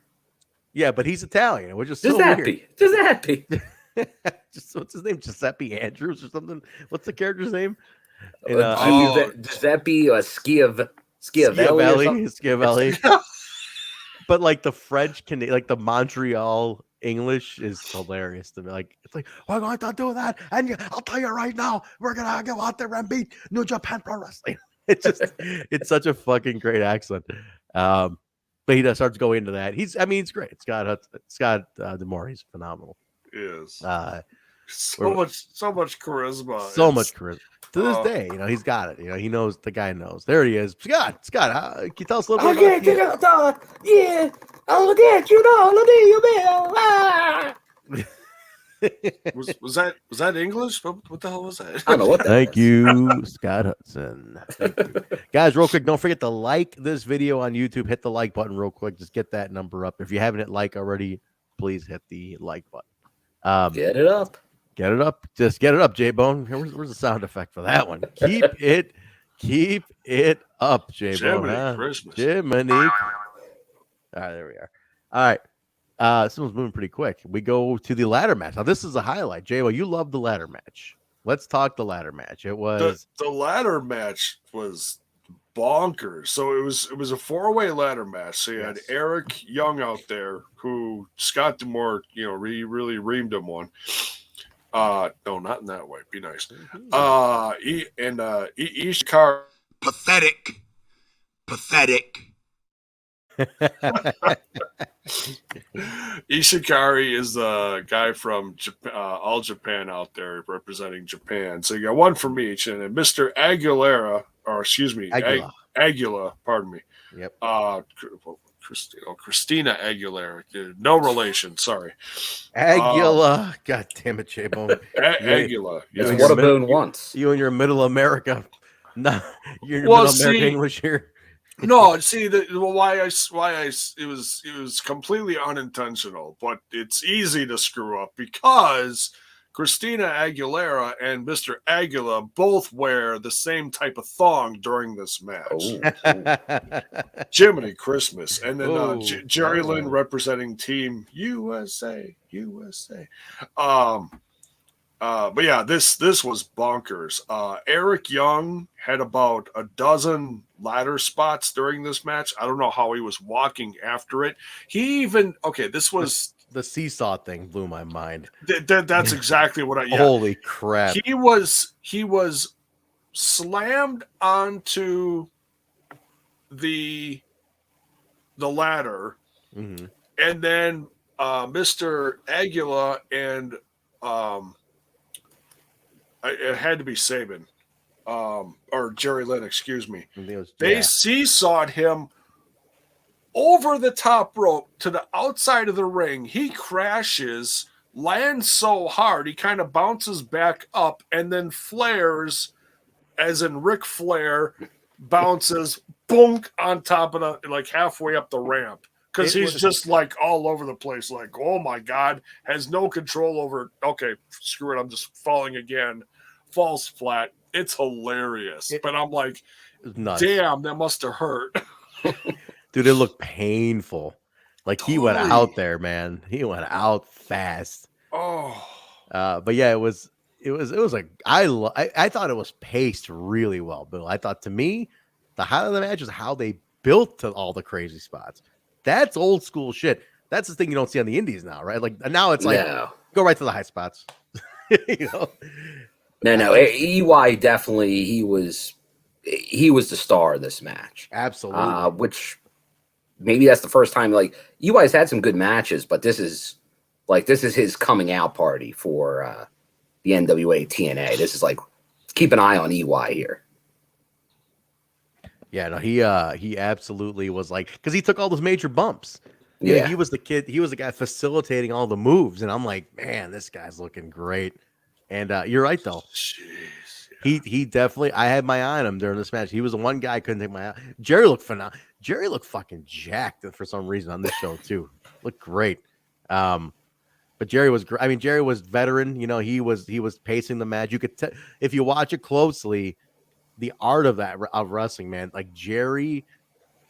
Yeah, but he's Italian, which is so weird. Giuseppe. What's his name? Giuseppe Andrews or something? What's the character's name? Giuseppe Schiavelli. But like the French, like the Montreal English is hilarious to me. Like it's like we're going to do that, and I'll tell you right now, we're gonna go out there and beat New Japan Pro Wrestling. It's such a fucking great accent. But he starts going into that. He's great. Scott D'Amore, he's phenomenal. Is so much charisma. So much charisma. To this day, you know, he's got it. You know, he knows, the guy knows. There he is. Scott, can you tell us a little bit about I'll get you, Was that English? What the hell was that? I don't know what that Thank is. you, Scott Hudson. Thank you. Guys, real quick, don't forget to like this video on YouTube. Hit the like button real quick. Just get that number up. If you haven't hit like already, please hit the like button. Get it up. Get it up. Just get it up, J-Bone. Where's the sound effect for that one? Keep it up, J-Bone. Jiminy Christmas. Jiminy. All right, there we are. All right. Someone's moving pretty quick. We go to the ladder match. Now, this is a highlight. J-Bone, you love the ladder match. Let's talk the ladder match. It was the ladder match was bonkers. So it was a 4-way ladder match. So you had Eric Young out there who Scott Demore, really reamed him one. No, not in that way. Be nice. Ishikari. Pathetic. Ishikari is the guy from All Japan out there representing Japan. So you got one from each, and then Mr. Aguilera, or excuse me, Aguila, pardon me. Yep. Christina Aguilera. No relation, sorry. Aguila. God damn it, J-Bone. Aguila. It's what a boon wants. You and your middle America. No, you're in middle America English here. No, see it was completely unintentional, but it's easy to screw up because Christina Aguilera and Mr. Aguila both wear the same type of thong during this match. Jiminy Christmas. And then Jerry Lynn representing Team USA. But yeah, this was bonkers. Eric Young had about a dozen ladder spots during this match. I don't know how he was walking after it. This was the seesaw thing blew my mind. That's exactly what I. Yeah. Holy crap! He was slammed onto the ladder, and then Mr. Aguila and it had to be Sabin, or Jerry Lynn, excuse me. They seesawed him over the top rope to the outside of the ring. He crashes, lands so hard, he kind of bounces back up and then flares, as in Ric Flair, bounces, boom, on top of the, halfway up the ramp. Because he's just all over the place, oh my God, has no control over, okay, screw it, I'm just falling again. Falls flat. It's hilarious. But I'm like, damn, that must have hurt. Dude, it looked painful. He went out there, man. He went out fast. Oh. But yeah, it was I thought it was paced really well, Bill. I thought, to me, the highlight of the match is how they built to all the crazy spots. That's old school shit. That's the thing you don't see on the indies now, right? Now it's go right to the high spots. No. EY definitely he was the star of this match. Absolutely. Which maybe that's the first time EY's had some good matches, but this is his coming out party for the NWA-TNA. This is keep an eye on EY here. Yeah, no, he absolutely was because he took all those major bumps. Yeah, he was the guy facilitating all the moves, and I'm like, man, this guy's looking great. And you're right though. Jeez, yeah. He definitely. I had my eye on him during this match. He was the one guy I couldn't take my eye. Jerry looked phenomenal. Jerry looked fucking jacked for some reason on this show too. Looked great. But Jerry was great. I mean, Jerry was veteran. He was pacing the match. You could if you watch it closely. The art of wrestling, man, Jerry,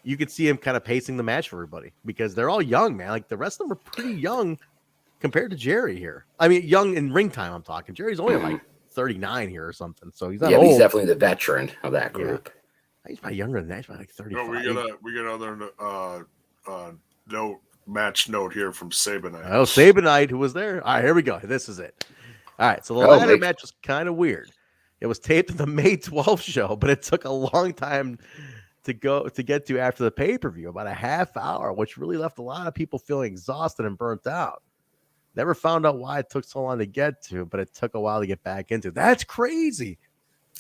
you could see him kind of pacing the match for everybody because they're all young, man. The rest of them are pretty young compared to Jerry here. I mean, young in ring time, I'm talking. Jerry's only 39 here or something, so he's not old. He's definitely the veteran of that group. Yeah. He's probably younger than that. He's probably 35. We got another match note here from Sabinite. Oh, Sabinite, who was there? All right, here we go. This is it. All right, so the ladder match was kind of weird. It was taped at the May 12th show, but it took a long time to get to after the pay-per-view, about a half hour, which really left a lot of people feeling exhausted and burnt out. Never found out why it took so long to get to, but it took a while to get back into. That's crazy.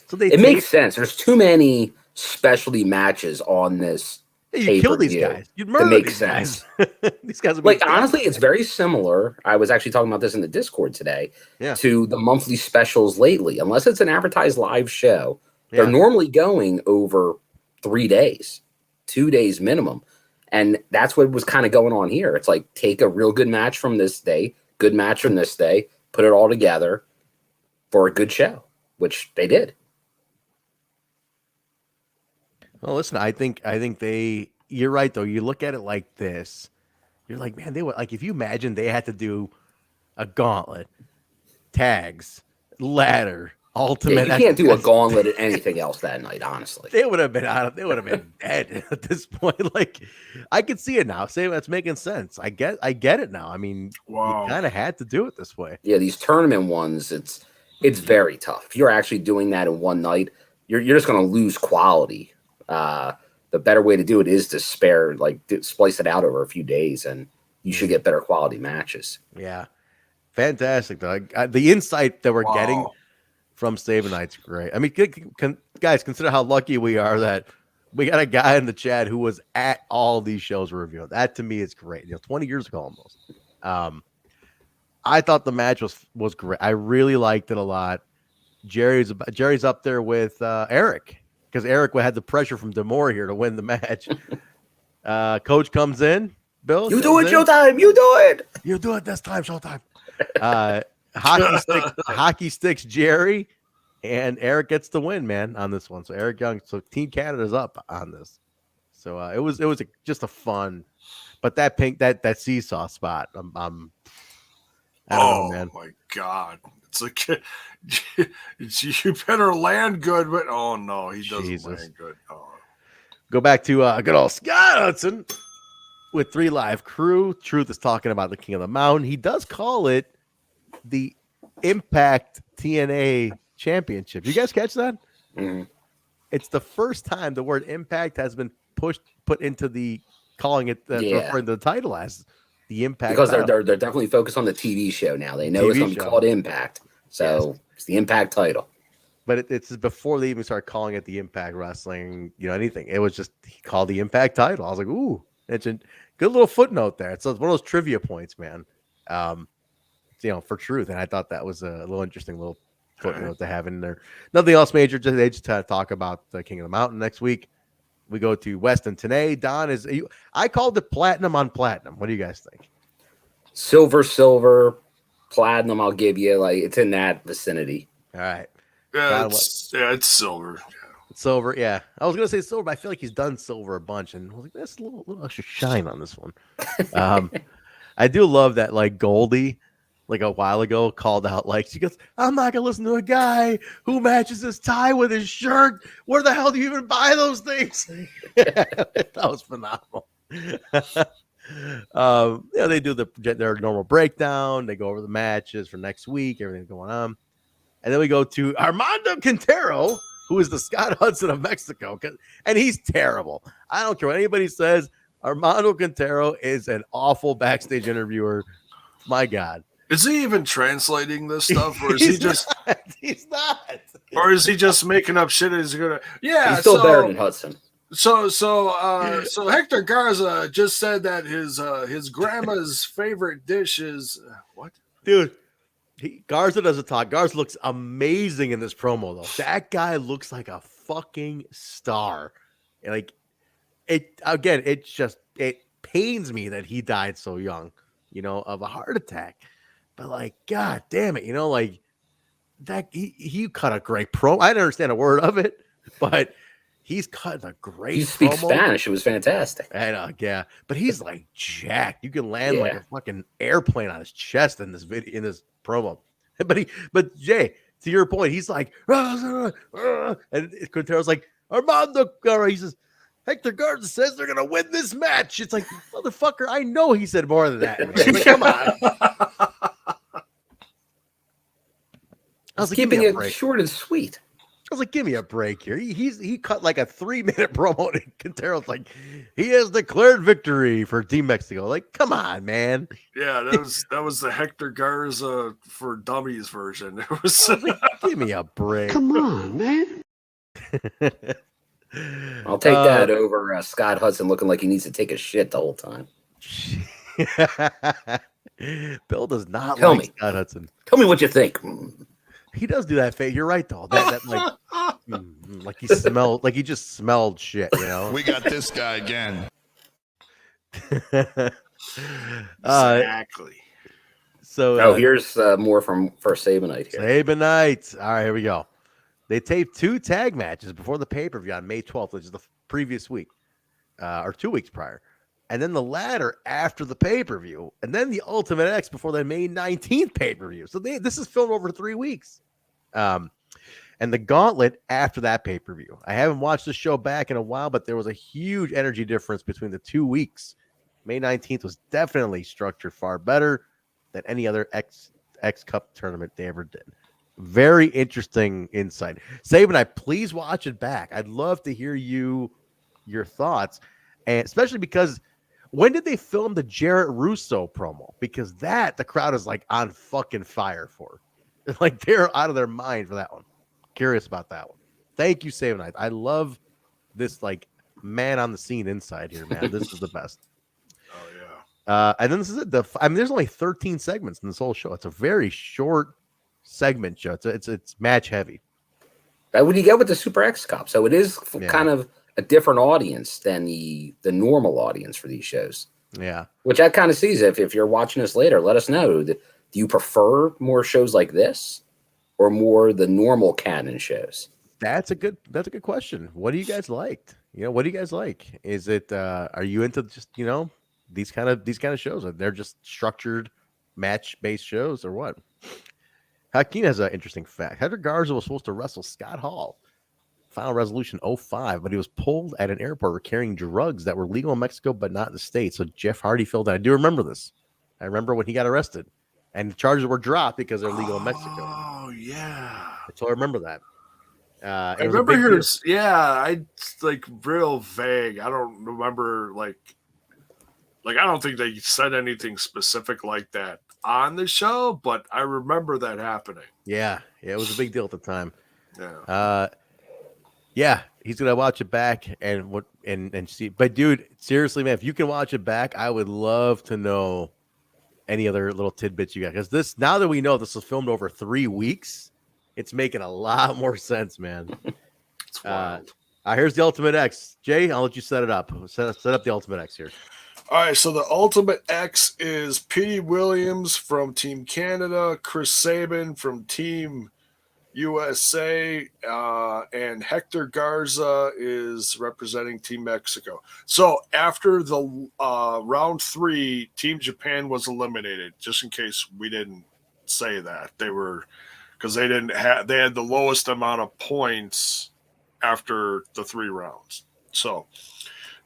So it makes sense. There's too many specialty matches on this You kill these pay-per-view guys. You'd murder make these sense. guys. These guys would be Like, dead. honestly, it's very similar. I was actually talking about this in the Discord today to the monthly specials lately. Unless it's an advertised live show, they're normally going over 3 days, 2 days minimum. And that's what was kind of going on here. It's like, take a real good match from this day, good match from this day, put it all together for a good show, which they did. Well, listen, I think you're right though. You look at it like this, you're like, man, they would like if you imagine they had to do a gauntlet, tags, ladder, ultimate. You can't do a gauntlet at anything else that night, honestly. They would have been out. They would have been dead at this point. Like, I could see it now. Say that's making sense. I get it now. I mean, you kind of had to do it this way. Yeah, these tournament ones, it's very tough. If you're actually doing that in one night, you're just going to lose quality. The better way to do it is to splice it out over a few days, and you should get better quality matches. Yeah, fantastic. Though. The insight that we're getting from Sabinite's great. I mean, guys, consider how lucky we are that we got a guy in the chat who was at all these shows revealed. That to me is great. 20 years ago almost. I thought the match was great. I really liked it a lot. Jerry's up there with Eric. Because Eric had the pressure from Demore here to win the match. Coach comes in. Bill, you do it, Showtime. You do it. You do it this time, Showtime. Hockey sticks Jerry, and Eric gets the win, man, on this one. So Eric Young, so Team Canada's up on this. So it was just a fun, but that seesaw spot. I don't know, man. Oh my God. It's like you better land good, but oh no, he doesn't land good. Oh. Go back to good old Scott Hudson with 3 Live Crew. Truth is talking about the King of the Mountain. He does call it the Impact TNA Championship. You guys catch that? Mm-hmm. It's the first time the word Impact has been put into the calling it referring to the title as the Impact. Because they're definitely focused on the TV show now. They know it's going to be called Impact. So it's the Impact title. But it's before they even started calling it the Impact Wrestling, anything. It was just he called the Impact title. I was like, ooh, it's a good little footnote there. It's one of those trivia points, man. For truth. And I thought that was a little interesting little footnote to have in there. Nothing else major. They just had to talk about the King of the Mountain next week. We go to West and TNA. Don I called it platinum on platinum. What do you guys think? Silver, platinum. I'll give you it's in that vicinity. All right. Yeah, it's silver. It's silver. Yeah, I was gonna say silver, but I feel like he's done silver a bunch, and I was like, that's a little extra shine on this one. I do love that. Like Goldie, like a while ago, called out she goes, "I'm not gonna listen to a guy who matches his tie with his shirt. Where the hell do you even buy those things?" That was phenomenal. They do their normal breakdown. They go over the matches for next week, everything's going on. And then we go to Armando Quintero, who is the Scott Hudson of Mexico. And he's terrible. I don't care what anybody says. Armando Quintero is an awful backstage interviewer. My God. Is he even translating this stuff? Or is he just... He's not. Or is he just making up shit? He's still better than Hudson. So Hector Garza just said that his grandma's favorite dish is what? Dude, Garza doesn't talk. Garza looks amazing in this promo though. That guy looks like a fucking star. It pains me that he died so young, of a heart attack. But God damn it, that he cut a great promo. I didn't understand a word of it, but he's cutting a great. He speaks promo. Spanish. It was fantastic. I know, yeah, but he's jacked. You can land like a fucking airplane on his chest in this video, in this promo. But Jay, to your point, he's like, and Quintero's like, Armando. He says, Hector Garza says they're gonna win this match. It's like, motherfucker, I know he said more than that. Come on. I was keeping it short and sweet. I was like, give me a break here. He cut like a 3-minute promo, and Quintero's like, he has declared victory for Team Mexico. Come on, man. Yeah, that was the Hector Garza for dummies version. It was give me a break. Come on, man. I'll take that over Scott Hudson looking like he needs to take a shit the whole time. Bill does not Tell like me. Scott Hudson. Tell me what you think. He does do that face. You're right though. That like like he smelled like he just smelled shit, you know. We got this guy again. Exactly. So here's more for Sabinite here. Sabinite. All right, here we go. They taped 2 tag matches before the pay-per-view on May 12th, which is the previous week, or 2 weeks prior. And then the latter after the pay-per-view. And then the Ultimate X before the May 19th pay-per-view. So this is filmed over 3 weeks. And the Gauntlet after that pay-per-view. I haven't watched the show back in a while, but there was a huge energy difference between the 2 weeks. May 19th was definitely structured far better than any other X Cup tournament they ever did. Very interesting insight. Sabinite, please watch it back. I'd love to hear your thoughts, and especially because when did they film the Jarrett Russo promo? Because that the crowd is like on fucking fire for. Like they're out of their mind for that one. Curious about that one. Thank you, Sabinite. I love this like man on the scene inside here, man. This is the best. Oh yeah. And then this is it. There's only 13 segments in this whole show. It's a very short segment show. It's match heavy. That what you get with the Super X Cup. So it is kind of a different audience than the normal audience for these shows. Yeah. Which I kind of sees if you're watching this later, let us know. Do you prefer more shows like this or more the normal canon shows? That's a good question. What do you guys like? What do you guys like? Is it are you into just, these kind of shows? They're just structured match-based shows or what? Hakeem has an interesting fact. Hector Garza was supposed to wrestle Scott Hall. Final resolution 05, but he was pulled at an airport carrying drugs that were legal in Mexico but not in the States. So Jeff Hardy filled in. I do remember this. I remember when he got arrested. And the charges were dropped because they're legal in Mexico. Oh, yeah. So I remember that. I remember here. Yeah, it's like real vague. I don't remember like I don't think they said anything specific like that on the show, but I remember that happening. Yeah, it was a big deal at the time. Yeah. Yeah, he's gonna watch it back and see. But dude, seriously, man, if you can watch it back, I would love to know any other little tidbits you got. Because this, now that we know this was filmed over 3 weeks, it's making a lot more sense, man. It's wild. Here's the Ultimate X. Jay, I'll let you set it up. Set up the Ultimate X here. All right, so the Ultimate X is Petey Williams from Team Canada, Chris Sabin from Team USA, and Hector Garza is representing Team Mexico. So after the round 3, Team Japan was eliminated. Just in case we didn't say that, they had the lowest amount of points after the 3 rounds. So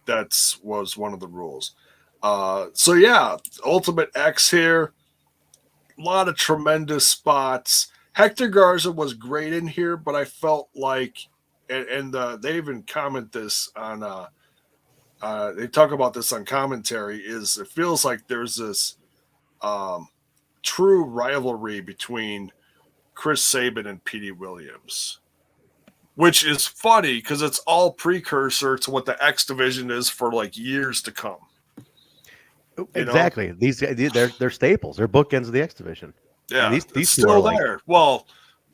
that was one of the rules. So yeah, Ultimate X here. A lot of tremendous spots. Hector Garza was great in here, but I felt like, and they even comment this on, they talk about this on commentary, is it feels like there's this true rivalry between Chris Sabin and Petey Williams, which is funny because it's all precursor to what the X division is for like years to come. Exactly. These they're staples. They're bookends of the X division. Yeah, these still there. Well,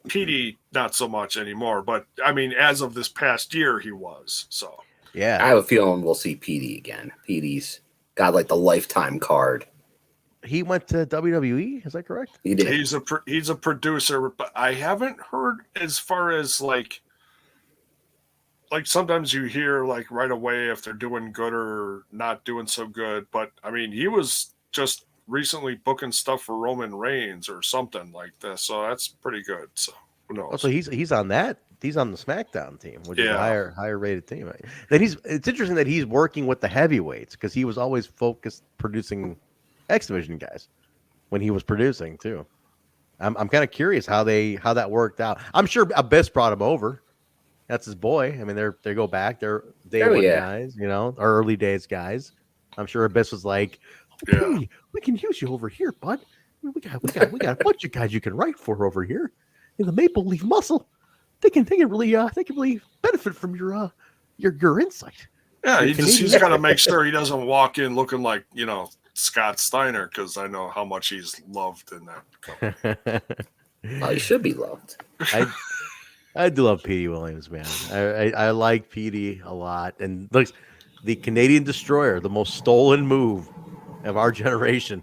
Petey not so much anymore, but I mean, as of this past year, he was. So yeah, I have a feeling we'll see Petey again. Petey's got like the lifetime card. He went to WWE. Is that correct? He did. He's a producer, but I haven't heard as far as like sometimes you hear like right away if they're doing good or not doing so good. But I mean, he was just recently booking stuff for Roman Reigns or something like this, so that's pretty good. So who knows? Oh, so he's on that. He's on the SmackDown team, which is a higher rated team. Then it's interesting that he's working with the heavyweights because he was always focused producing X Division guys when he was producing too. I'm kind of curious how that worked out. I'm sure Abyss brought him over. That's his boy. I mean, they go back. They're day one guys, or early days guys. I'm sure Abyss was like, "Hey, we can use you over here, bud. We got a bunch of guys you can write for over here in the Maple Leaf Muscle. They can really benefit from your your insight. Yeah, You're he's got to make sure he doesn't walk in looking like, Scott Steiner, because I know how much he's loved in that company. Well, he should be loved. I do love Petey Williams, man. I like Petey a lot. And look, the Canadian Destroyer, the most stolen move of our generation.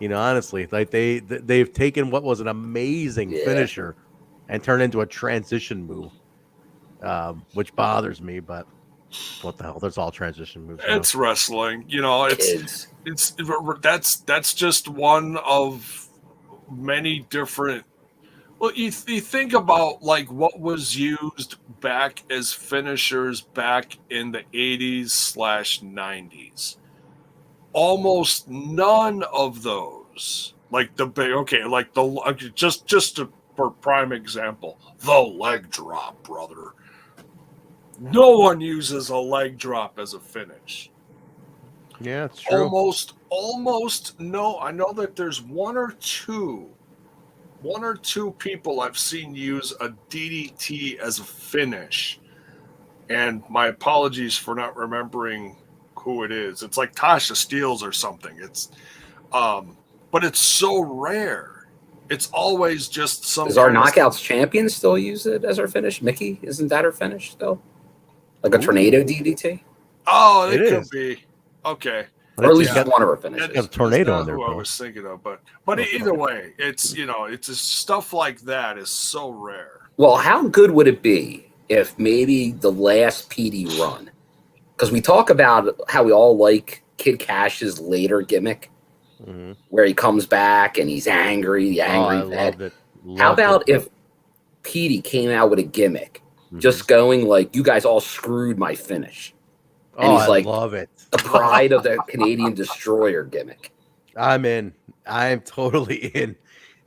Honestly, like they've taken what was an amazing finisher and turned into a transition move, which bothers me. But what the hell? There's all transition moves. It's wrestling, that's just one of many different. Well, you think about like what was used back as finishers back in the 80s/90s. Almost none of those, for prime example, the leg drop, brother. No one uses a leg drop as a finish. Yeah, it's true. Almost no. I know that there's one or two people I've seen use a DDT as a finish, and my apologies for not remembering who it is. It's like Tasha Steeles or something. It's, but it's so rare. It's always just some. Does our Knockouts champion still use it as her finish? Mickey, isn't that her finish still? Like a tornado DDT? Oh, it could be. Okay. Or at least one of her finishes. Got a tornado in there. Who I was thinking of, but either way, it's it's just stuff like that is so rare. Well, how good would it be if maybe the last PD run, because we talk about how we all like Kid Cash's later gimmick, where he comes back and he's angry, the angry vet. How about if Petey came out with a gimmick, just going like, "You guys all screwed my finish," and he's like, love it. The pride of the Canadian Destroyer gimmick. I'm in. I'm totally in.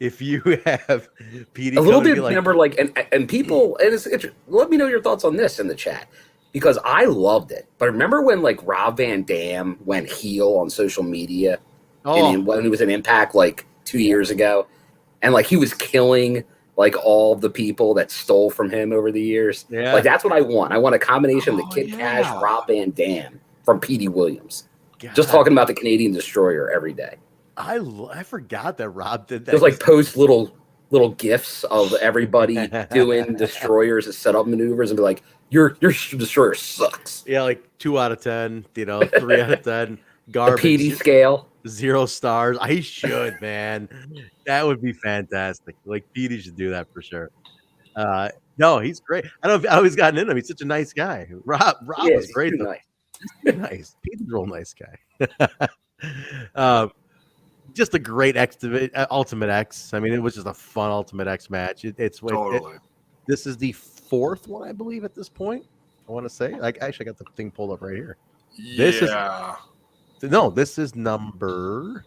If you have Petey, a little bit, remember, like, and people, and it's let me know your thoughts on this in the chat, because I loved it. But remember when like Rob Van Dam went heel on social media, and when he was in Impact like 2 years ago, and like he was killing like all the people that stole from him over the years. Yeah, like that's what I want. I want a combination of the Kid Cash, Rob Van Dam from Petey Williams. God. Just talking about the Canadian Destroyer every day. I forgot that Rob did that. Just like post little gifs of everybody doing Destroyers as setup maneuvers and be like, your Destroyer sucks. Yeah, like 2 out of 10, 3 out of 10. Garbage. The PD scale. 0 stars. I should, man. That would be fantastic. Like Petey should do that for sure. No, he's great. I don't know how he's gotten in him. He's such a nice guy. Rob is great. Nice. Nice. Petey's a real nice guy. Just a great Ultimate X. I mean, it was just a fun Ultimate X match. This is the 4th one, I believe, at this point. I want to say. Like, actually, I got the thing pulled up right here. This is number.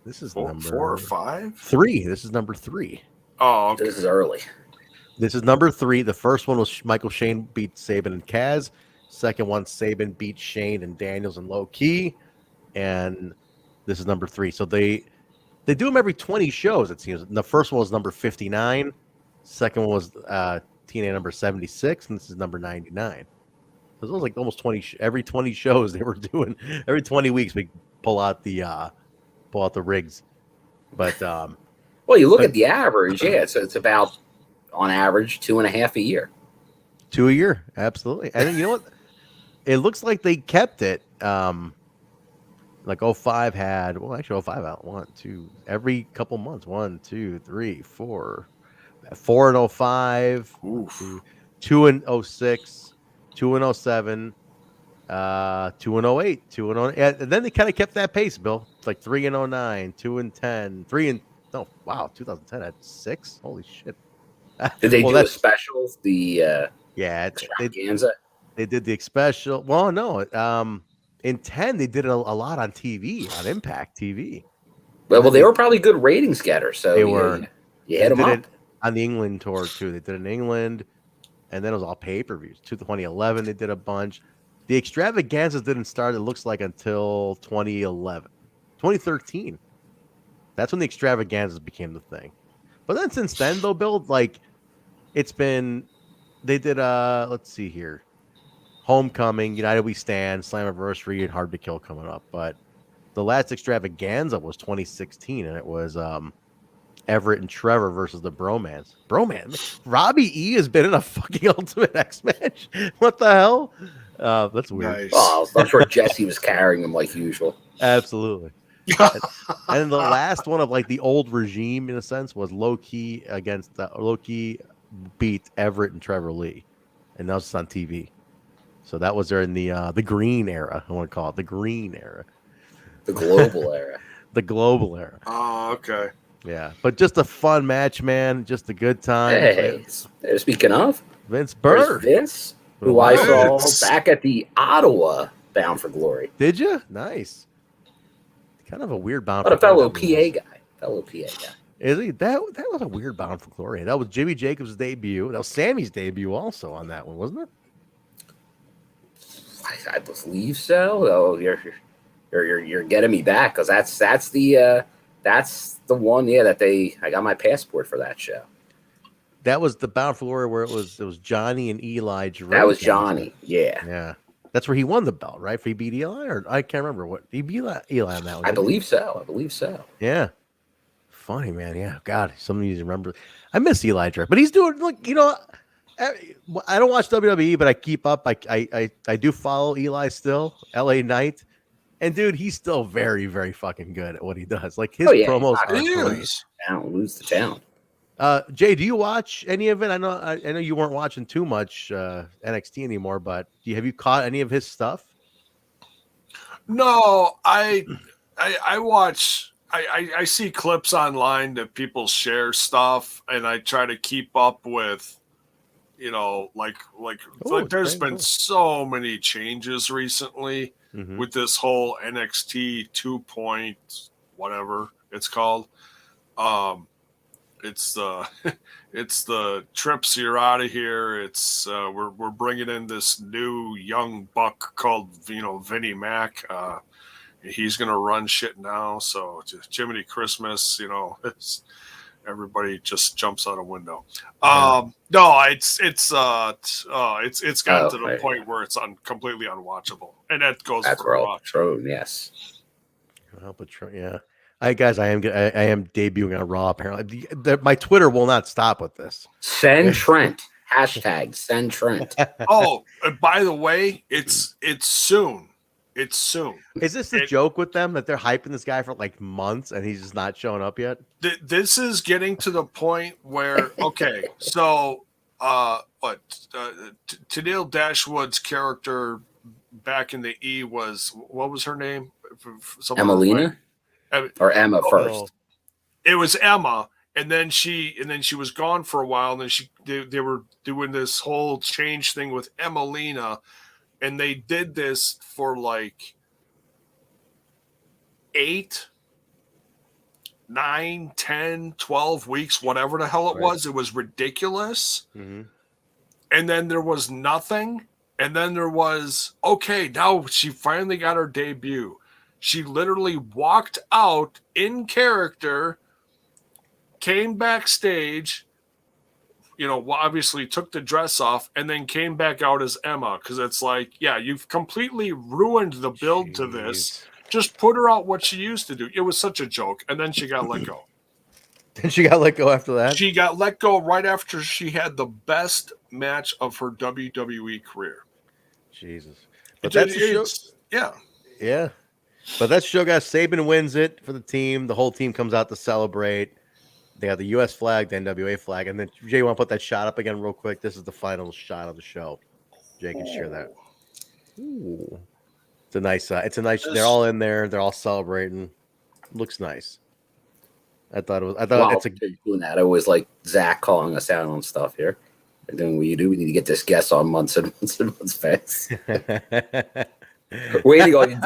This is number 4 or 5? 3. This is number 3. Oh, okay. This is early. This is number 3. The first one was Michael Shane beat Sabin and Kaz. Second one, Sabin beat Shane and Daniels and Low Key. And this is number 3. So they do them every 20 shows, it seems. And the first one was number 59. Second one was TNA number 76. And this is number 99. So it was like almost 20. Every 20 shows they were doing. Every 20 weeks we pull out the rigs. But well, you look at the average. Yeah, so it's about on average 2.5 a year. 2 a year, absolutely. And you know what? It looks like they kept it. Like 05 had, well, actually 05 out 1, 2, every couple months. 1, 2, 3, 4. 4 in 05, 2 in 06, 2 in 07, 2 in 08, 2 in 08. And then they kind of kept that pace, Bill. It's like 3 in 09, 2 in 10, 3 in, 2010 had 6. Holy shit. Did they do a special? The extravaganza? They did the special. Well, no. In 10, they did it a lot on TV, on Impact TV. Well, they were probably good ratings getters. So they were. You hit them up. On the England tour, too. They did it in England, and then it was all pay-per-views. 2011, they did a bunch. The extravaganzas didn't start, it looks like, until 2011. 2013. That's when the extravaganzas became the thing. But then since then, though, Bill, like, it's been... They did, let's see here. Homecoming, United We Stand, Slammiversary, and Hard to Kill coming up. But the last extravaganza was 2016, and it was Everett and Trevor versus the Bromance. Robbie E has been in a fucking Ultimate X match. What the hell? That's weird. Nice. Oh, I'm sure Jesse was carrying him like usual. Absolutely. And the last one of like the old regime, in a sense, was Low-Key against Low-Key beat Everett and Trevor Lee, and that was just on TV. So that was during the green era. I want to call it the green era, The global era. the global era. Oh, okay. Yeah, but just a fun match, man. Just a good time. Hey, speaking of Vince there's Bird. Vince, who I saw Vince. back at the Ottawa Bound for Glory. Did you? Nice. Kind of a weird bound. But a for fellow Glory. PA guy. Is he? That was a weird bound for glory. That was Jimmy Jacobs' debut. That was Sammy's debut also on that one, wasn't it? I believe so. Oh, you're getting me back because that's the one. Yeah, I got my passport for that show. That was the bound for glory where it was Johnny and Eli. That was Johnny. Yeah, Yeah. That's where he won the belt, right? For he beat Eli, or I can't remember what he beat Eli on that one. I didn't he? believe so. Yeah. Funny, man. Yeah. God, somebody needs to remember. I miss Eli Drake, but he's doing, look, I don't watch WWE, but I keep up. I do follow Eli still, LA Knight. And dude, he's still very, very fucking good at what he does. Like his promos are He great. is. Lose the town. Jay, do you watch any of it? I know you weren't watching too much NXT anymore, but have you caught any of his stuff? No, I watch. I see clips online that people share stuff, and I try to keep up with. There's been so many changes recently with this whole NXT 2 point whatever it's called. It's the trips you're out of here. It's we're bringing in this new young buck called Vinnie Mac. He's gonna run shit now. So just Jiminy Christmas, everybody just jumps out a window. No, it's gotten to the point where it's completely unwatchable, and that goes for Raw. Yes. Well, but yeah. I am debuting on Raw. Apparently, my Twitter will not stop with this. Send Trent. Hashtag send Trent. Oh, and by the way, it's soon. It's soon. Is this the joke with them that they're hyping this guy for like months and he's just not showing up yet? This is getting to the point where so Tennille Dashwood's character back in the E was, what was her name? Emelina? Or Emma first. It was Emma, and then she was gone for a while, and then they were doing this whole change thing with Emelina, and they did this for like 8, 9, 10, 12 weeks, whatever the hell it was. It was ridiculous. Mm-hmm. And then there was nothing, and then there was now she finally got her debut. She literally walked out in character, came backstage, obviously took the dress off, and then came back out as Emma. Because it's like, yeah, you've completely ruined the build to this. Just put her out what she used to do. It was such a joke. And then she got let go. Then she got let go after that? She got let go right after she had the best match of her WWE career. Jesus. But that's the show. Yeah. Yeah. But that show, guys. Sabin wins it for the team. The whole team comes out to celebrate. They have the U.S. flag, the NWA flag, and then Jay, you want to put that shot up again real quick? This is the final shot of the show. Jay can share that. Ooh. It's a nice. They're all in there. They're all celebrating. Looks nice. I thought it's doing that. I always like Zach calling us out on stuff here. We're doing what you do. We need to get this guest on months and months and months fast. Way to go, you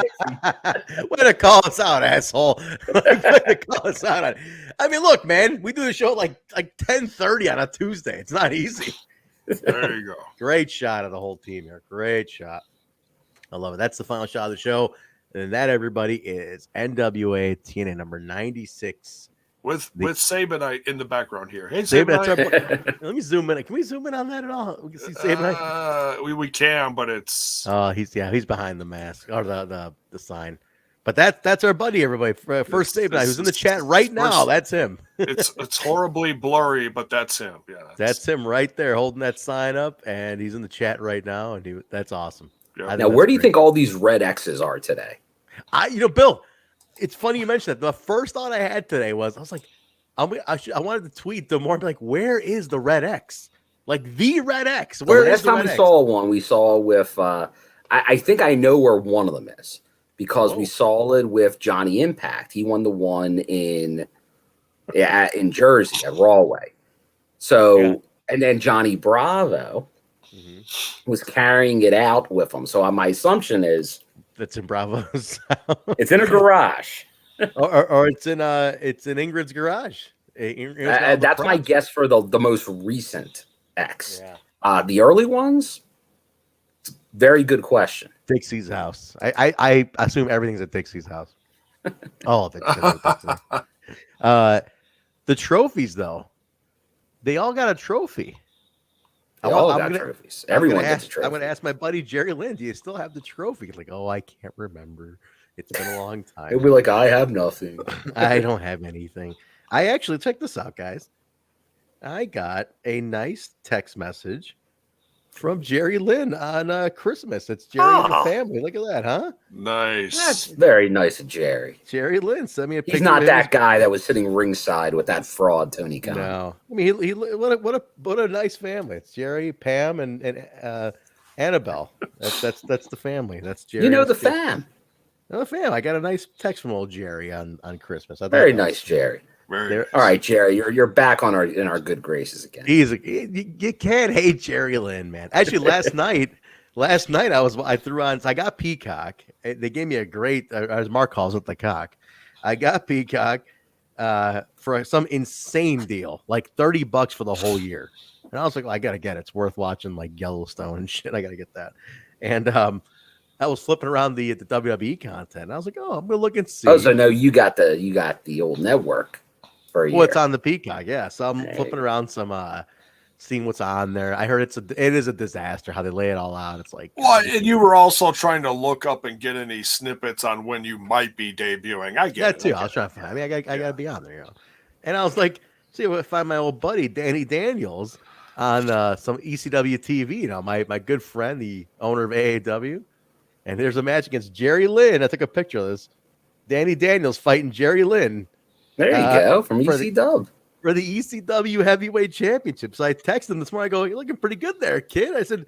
way to call us out, asshole. Way to call us out. I mean, look, man, we do the show at like 10:30 on a Tuesday. It's not easy. There you go. Great shot of the whole team here. Great shot. I love it. That's the final shot of the show. And that, everybody, is NWA-TNA number 96 with Sabin in the background here. Hey, Sabin, Sabin. let me zoom in. Can we zoom in on that at all? We can see Sabin. We can, but it's He's behind the mask or the sign. But that's our buddy, everybody. First Sabin, who's in the chat right now. That's him. It's horribly blurry, but that's him. Yeah, that's him right there holding that sign up, and he's in the chat right now, and that's awesome. Yeah. Now, where do you think all these red X's are today? Bill, it's funny you mentioned that. The first thought I had today was, I was like, I wanted to tweet the more, be like, where is the red X? Like the red X. Where the last time we saw one, we saw with, I think I know where one of them is because we saw it with Johnny Impact. He won the one in Jersey at Rawway. So, and then Johnny Bravo was carrying it out with him. So my assumption is that's in Bravo's. It's in a garage, or it's in Ingrid's garage. That's my guess for the most recent X. The early ones, very good question. Dixie's house. I assume everything's at Dixie's house. All of it. The trophies, though, they all got a trophy. They all got trophies. Everyone gets a trophy. I'm going to ask my buddy Jerry Lynn, do you still have the trophy? He's like, oh, I can't remember. It's been a long time. He'll be like, I have nothing. I don't have anything. I actually, check this out, guys. I got a nice text message from Jerry Lynn on Christmas. It's Jerry and the family. Look at that, huh? Nice. That's very nice of Jerry. Jerry Lynn sent me a picture. He's not that guy that was sitting ringside with that fraud Tony Khan. No, I mean, what a nice family. It's Jerry, Pam, and Annabelle. That's the family. That's Jerry. You know the fam. The fam. I got a nice text from old Jerry on Christmas. Very nice, Jerry. All right, Jerry, you're back in our good graces again. You can't hate Jerry Lynn, man. Actually, last night I got Peacock. They gave me a great, as Mark calls it, the cock. I got Peacock for some insane deal, like $30 for the whole year. And I was like, well, I gotta get it. It's worth watching, like Yellowstone and shit. I gotta get that. And I was flipping around the WWE content. And I was like, oh, I'm gonna look and see. Oh, so no, you got the old network. Well, it's on the Peacock, yeah. So I'm flipping around some, seeing what's on there. I heard it is a disaster how they lay it all out. It's like, well, and you were also trying to look up and get any snippets on when you might be debuting. I get that too. I was trying to find. I mean, I gotta be on there, you know. And I was like, see if I find my old buddy Danny Daniels on some ECW TV. You know, my good friend, the owner of AAW. And there's a match against Jerry Lynn. I took a picture of this. Danny Daniels fighting Jerry Lynn. There you go, from ECW. For the ECW Heavyweight Championship. So I texted him this morning. I go, you're looking pretty good there, kid. I said,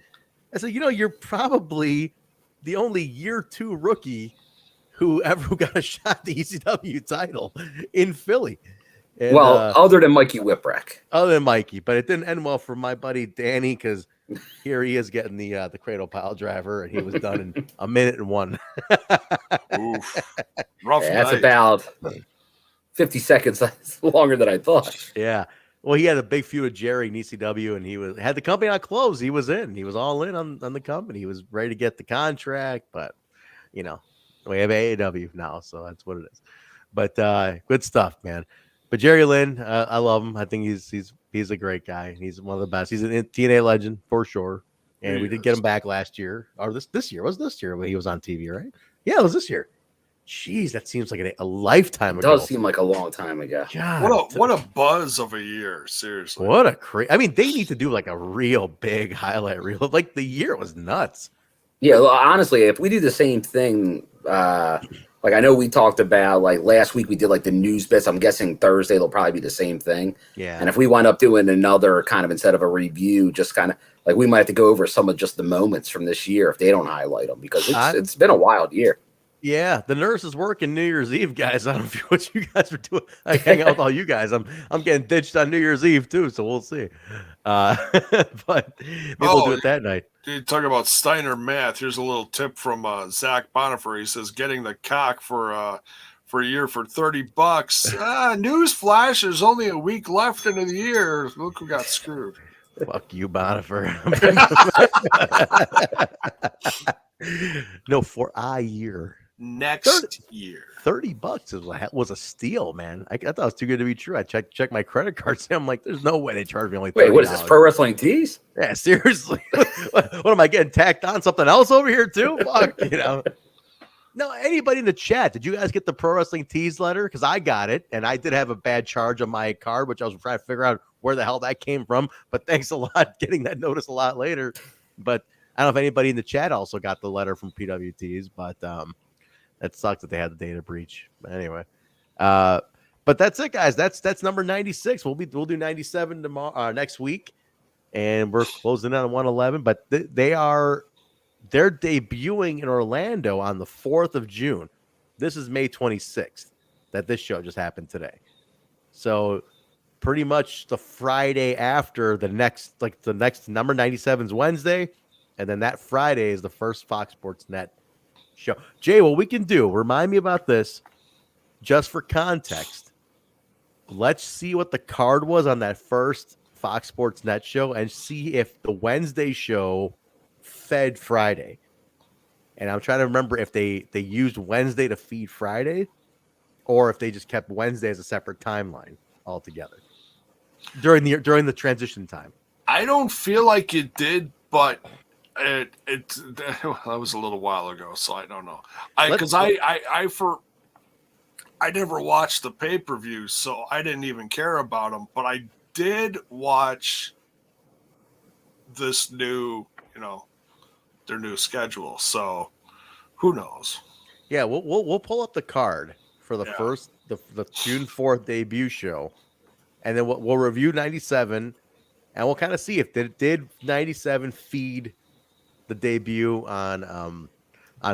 you know, you're probably the only year 2 rookie who ever got a shot at the ECW title in Philly. And, other than Mikey Whipwreck. Other than Mikey. But it didn't end well for my buddy Danny because here he is getting the cradle pile driver, and he was done in a minute and 1. Oof. Rough night. That's about 50 seconds longer than I thought. Yeah. Well, he had a big feud with Jerry in ECW, and he had the company not closed. He was in. He was all in on the company. He was ready to get the contract, but, you know, we have AAW now, so that's what it is. But good stuff, man. But Jerry Lynn, I love him. I think he's a great guy. He's one of the best. He's a TNA legend for sure. And we did get him back last year, or this year. It was this year when he was on TV, right? Yeah, it was this year. Jeez, that seems like a lifetime ago. It does seem like a long time ago. God, what a buzz of a year, seriously. What a I mean, they need to do like a real big highlight reel. Like the year was nuts. Yeah, honestly, if we do the same thing, like I know we talked about like last week we did like the news bits. I'm guessing Thursday they'll probably be the same thing. Yeah. And if we wind up doing another kind of instead of a review, just kind of like we might have to go over some of just the moments from this year if they don't highlight them because it's been a wild year. Yeah, the nurse is working New Year's Eve, guys. I don't know what you guys are doing. I hang out with all you guys. I'm getting ditched on New Year's Eve too, so we'll see. But maybe we'll do it that night. You talk about Steiner math. Here's a little tip from Zach Bonifer. He says getting the cock for a year for $30. News flash: there's only a week left into the year. Look who got screwed. Fuck you, Bonifer. No, for a year. next year. $30 was a steal, man. I thought it was too good to be true. I checked my credit cards. I'm like, there's no way they charged me only $30. Wait, what is this? Pro Wrestling Tees? Yeah, seriously. What am I getting tacked on? Something else over here too? Fuck, No, anybody in the chat, did you guys get the Pro Wrestling Tees letter? Because I got it, and I did have a bad charge on my card, which I was trying to figure out where the hell that came from. But thanks a lot, getting that notice a lot later. But I don't know if anybody in the chat also got the letter from PWTs, but that sucks that they had the data breach. But anyway, but that's it, guys. That's number 96. We'll do 97 tomorrow, next week, and we're closing in on 111. But they're debuting in Orlando on the 4th of June. This is May 26th that this show just happened today. So pretty much the Friday after the next number 97 is Wednesday, and then that Friday is the first Fox Sports Net show. Jay, what we can do, remind me about this, just for context. Let's see what the card was on that first Fox Sports Net show and see if the Wednesday show fed Friday. And I'm trying to remember if they used Wednesday to feed Friday or if they just kept Wednesday as a separate timeline altogether during the transition time. I don't feel like it did, but that was a little while ago, so I don't know. I never watched the pay-per-view, so I didn't even care about them, but I did watch this new, their new schedule. So who knows? Yeah, we'll pull up the card for the first the June 4th debut show, and then we'll review 97, and we'll kind of see if did 97 feed the debut on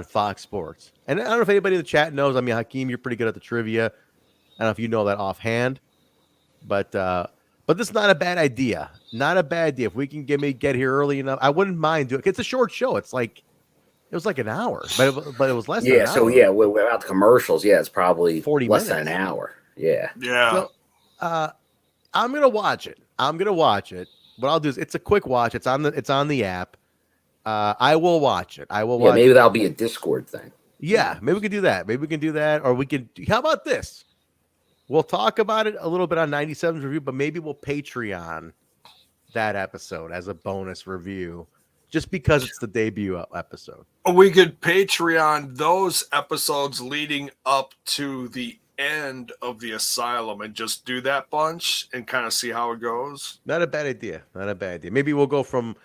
Fox Sports. And I don't know if anybody in the chat knows. I mean, Hakeem, you're pretty good at the trivia. I don't know if you know that offhand, but this is not a bad idea. Not a bad idea. If we can get here early enough, I wouldn't mind doing it. It's a short show. It was like an hour, but it was less than an hour. So yeah, without the commercials, it's probably 40 less minutes. than an hour. Yeah. So, I'm gonna watch it. What I'll do is it's a quick watch. It's on the app. I will watch it. Maybe that'll be a Discord thing. Yeah, maybe we could do that. Or we could. How about this? We'll talk about it a little bit on 97's review, but maybe we'll Patreon that episode as a bonus review, just because it's the debut episode. We could Patreon those episodes leading up to the end of the Asylum and just do that bunch and kind of see how it goes. Not a bad idea. Maybe we'll go from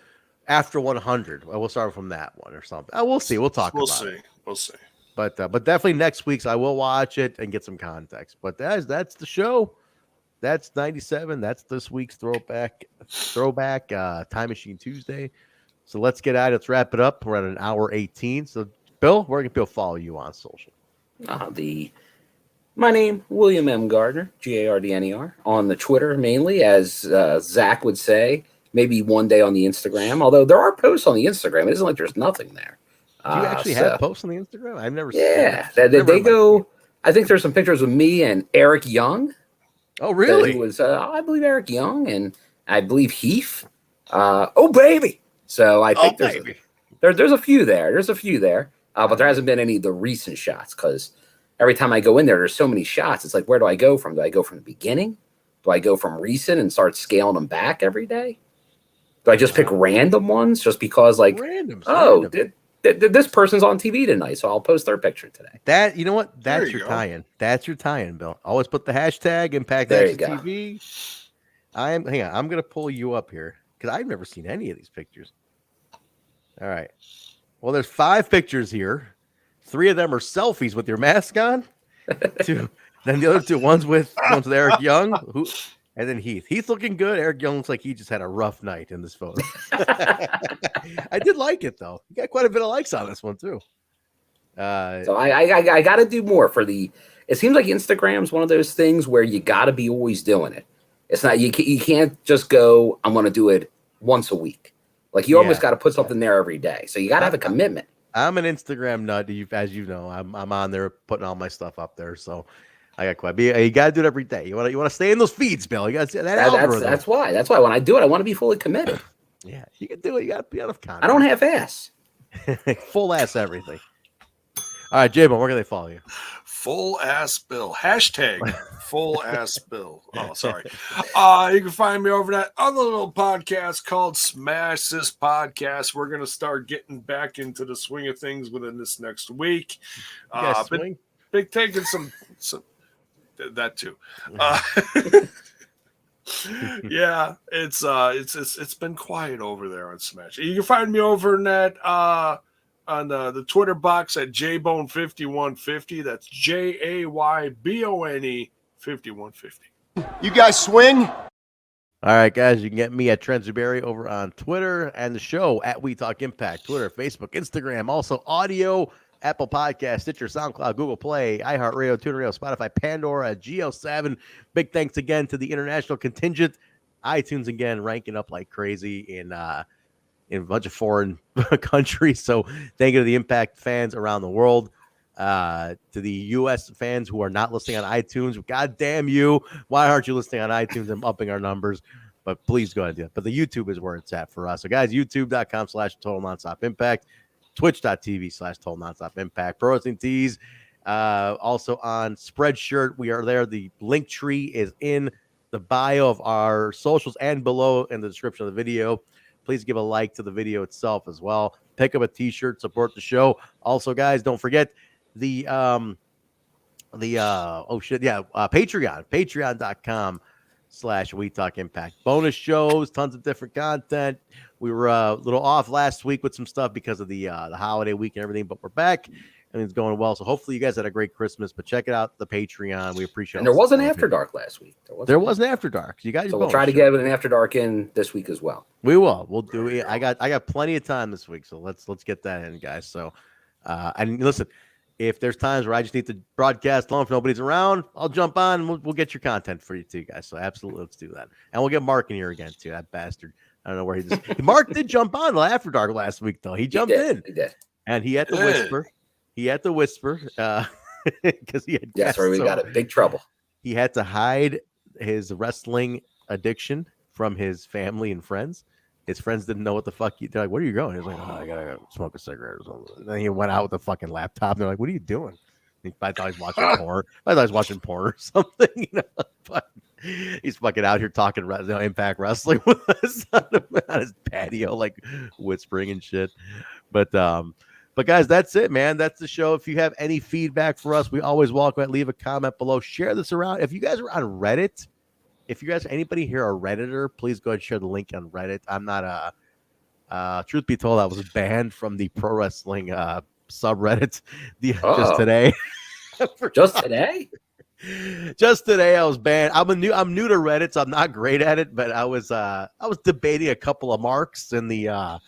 after 100. We'll start from that one or something. We'll see. We'll talk about it. We'll see. But definitely next week's I will watch it and get some context. But that's the show. That's 97. That's this week's throwback Time Machine Tuesday. So let's get at it. Let's wrap it up. We're at an hour 18. So Bill, where can people follow you on social? My name, William M. Gardner, Gardner, on the Twitter mainly, as Zach would say. Maybe one day on the Instagram, although there are posts on the Instagram. It isn't like there's nothing there. Do you actually have posts on the Instagram? I've never seen they go. I think there's some pictures of me and Eric Young. Oh, really? It was, I believe, Eric Young, and I believe Heath. Oh, baby. So I think there's a few there. But there hasn't been any of the recent shots because every time I go in there's so many shots. It's like, where do I go from? Do I go from the beginning? Do I go from recent and start scaling them back every day? Do I just pick random ones just because, like, this person's on TV tonight, so I'll post their picture today. That, you know what? That's your tie-in. That's your tie-in, Bill. Always put the hashtag IMPACTWRESTLING. Hang on. I'm going to pull you up here because I've never seen any of these pictures. All right. Well, there's 5 pictures here. 3 of them are selfies with your mask on. 2. Then the other 2, one's with Eric Young, and then Heath. Heath looking good. Eric Young looks like he just had a rough night in this photo. I did like it, though. You got quite a bit of likes on this one, too. So I got to do more for the... It seems like Instagram's one of those things where you got to be always doing it. It's not... You can't just go, I'm going to do it once a week. Like, you almost got to put something there every day. So you got to have a commitment. I'm an Instagram nut, as you know. I'm on there putting all my stuff up there, so... I got quite. You got to do it every day. You want to stay in those feeds, Bill. You got to that algorithm. That's why. That's why when I do it, I want to be fully committed. Yeah, you can do it. You got to be out of content. I don't have ass. Full ass everything. All right, J-Bone, where can they follow you? Full ass Bill. Hashtag full ass Bill. Oh, sorry. You can find me over that other little podcast called Smash This Podcast. We're gonna start getting back into the swing of things within this next week. Swing? Big taking some that too. Yeah, it's been quiet over there on Smash. You can find me over in that on the Twitter box at JBone5150. That's JAYBONE 5150. You guys swing? All right, guys, you can get me at Trent Zuberi over on Twitter and the show at We Talk Impact, Twitter, Facebook, Instagram, also audio, Apple Podcast, Stitcher, SoundCloud, Google Play, iHeartRadio, TuneRadio, Spotify, Pandora, Geo7. Big thanks again to the international contingent. iTunes again ranking up like crazy in a bunch of foreign countries. So thank you to the Impact fans around the world. To the U.S. fans who are not listening on iTunes, God damn you. Why aren't you listening on iTunes and upping our numbers? But please go ahead and do it. But the YouTube is where it's at for us. So, guys, youtube.com/Total Nonstop Impact, twitch.tv/Total Nonstop Impact, Pro Wrestling Tees. Also on Spreadshirt, we are there. The link tree is in the bio of our socials and below in the description of the video. Please give a like to the video itself as well. Pick up a t-shirt, support the show. Also, guys, don't forget the Patreon, patreon.com/We Talk Impact. Bonus shows, tons of different content. We were a little off last week with some stuff because of the holiday week and everything, but we're back and it's going well. So hopefully you guys had a great Christmas, but check it out, the Patreon. We appreciate it. And there was an After Dark last week. There was an After Dark. You guys, so we'll try to get an After Dark in this week as well. We will. We'll do it. I got plenty of time this week, so let's get that in, guys. So, and listen, if there's times where I just need to broadcast alone if nobody's around, I'll jump on and we'll get your content for you too, guys. So absolutely, let's do that. And we'll get Mark in here again too. That bastard. I don't know where he just. Mark did jump on After Dark last week though. He jumped in. He did. And he had to whisper. He had to whisper because he had. Yeah, sorry, we got in big trouble. He had to hide his wrestling addiction from his family and friends. His friends didn't know what the fuck. They're like, "Where are you going?" He's like, "Oh, I gotta smoke a cigarette or something." And then he went out with the fucking laptop. And they're like, "What are you doing?" I thought he was watching porn. I thought he was watching porn or something. You know, but he's fucking out here talking Impact Wrestling with us on his patio, like whispering and shit. But guys, that's it, man. That's the show. If you have any feedback for us, we always welcome it. Leave a comment below. Share this around. If you guys are on Reddit, if you guys, anybody here a Redditor, please go ahead and share the link on Reddit. I'm not truth be told, I was banned from the pro wrestling subreddit just today. Just today? Just today, I was banned. I'm new to Reddit, so I'm not great at it. But I was debating a couple of marks in the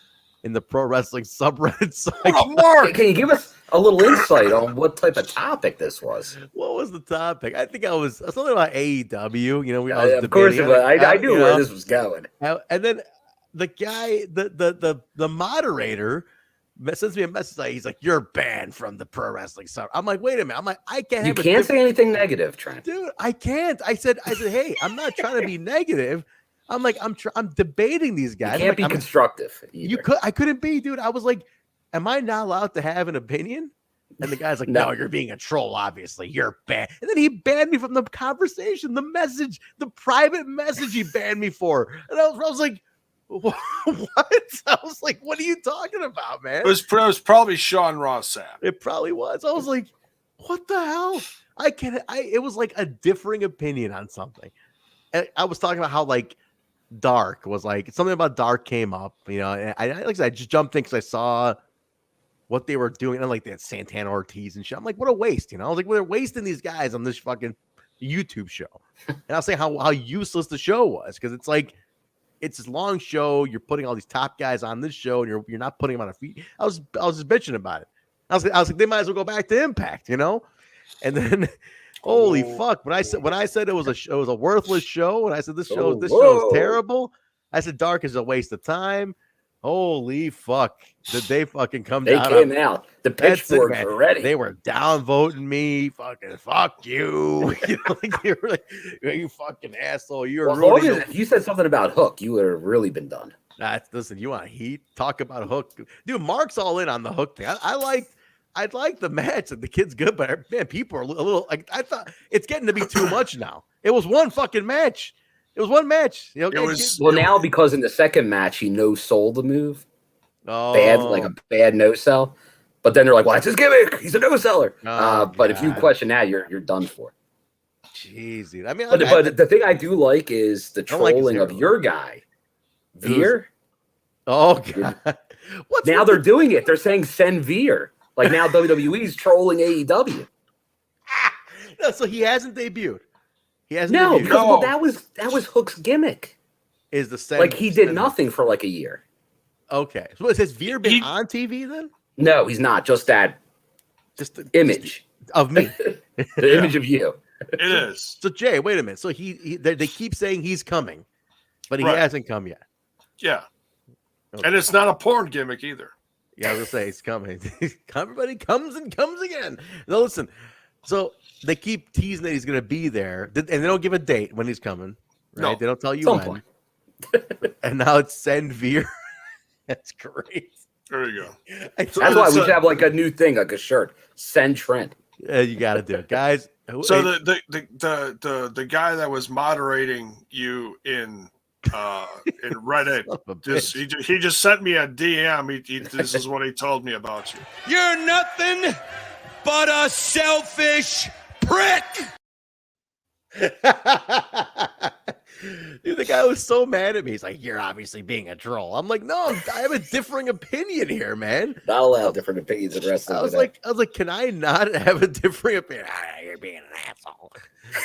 pro wrestling subreddit. So can you give us a little insight on what type of topic this was? What was the topic? I think I was something about AEW. You know, of course it was. I knew where this was going. And then the guy, the moderator, sends me a message like, he's like, "You're banned from the pro wrestling sub." I'm like, wait a minute. I'm like, I can't. You can't say anything negative, Trent. Dude, I can't. I said, hey, I'm not trying to be negative. I'm like, I'm debating these guys. You can't be constructive. I couldn't be, dude. I was like, am I not allowed to have an opinion? And the guy's like, no, you're being a troll. Obviously, you're banned. And then he banned me from the conversation, the message, the private message he banned me for. And I was like, what? I was like, what are you talking about, man? It was probably Sean Ross Sapp. It probably was. I was like, what the hell? It was like a differing opinion on something. And I was talking about how like Dark was like something about Dark came up, you know. And I just jumped in because I saw what they were doing, and like they had Santana Ortiz and shit. I'm like, what a waste, you know. I was like, well, they're wasting these guys on this fucking YouTube show. And I was saying how useless the show was because it's like it's this long show. You're putting all these top guys on this show, and you're not putting them on a feed. I was just bitching about it. I was like, they might as well go back to Impact, you know. And then, holy fuck! When I said it was a worthless show, and I said this show is terrible, I said Dark is a waste of time. Holy fuck! Did they fucking come down? They came out. The pitchforks were ready. They were downvoting me. Fucking fuck you! You know, like they were like, you fucking asshole. You're ruining. If you said something about Hook, you would have really been done. Listen, you want heat? Talk about Hook, dude. Mark's all in on the Hook thing. I I'd like the match. The kid's good, but man, people are a little like I thought it's getting to be too much now. It was one fucking match. It was one match. You know, now because in the second match he no-sold the move. Oh, Like a bad no-sell. But then they're like, well, it's his gimmick. He's a no-seller. But if you question that, you're done for. Jeez, dude. I mean, but the thing I do like is the trolling of your guy, Veer. Oh god. Now they're doing it. They're saying send Veer. Like now WWE's trolling AEW. No, so he hasn't debuted. He hasn't. No, debuted. because well, that was Hook's gimmick. Is the same? Like he did nothing for like a year. Okay, so has Veer been on TV then? No, he's not. Just that. Just the image of me. The image of you. It is. So Jay, wait a minute. So they keep saying he's coming, but he hasn't come yet. Yeah. Okay. And it's not a porn gimmick either. Yeah, I was gonna say he's coming. Everybody comes and comes again. No, listen. So they keep teasing that he's gonna be there, and they don't give a date when he's coming. Right? No, they don't tell you when. And now it's send Veer. That's great. There you go. That's why we should have like a new thing, like a shirt. Send Trent. Yeah, you got to do it, guys. So the guy that was moderating you in Reddit, he just sent me a DM. This is what he told me about you. You're nothing but a selfish prick. Dude, the guy was so mad at me. He's like, "You're obviously being a troll." I'm like, "No, I have a differing opinion here, man. Not allowed different opinions in wrestling." I was like, "Can I not have a differing opinion?" You're being an asshole.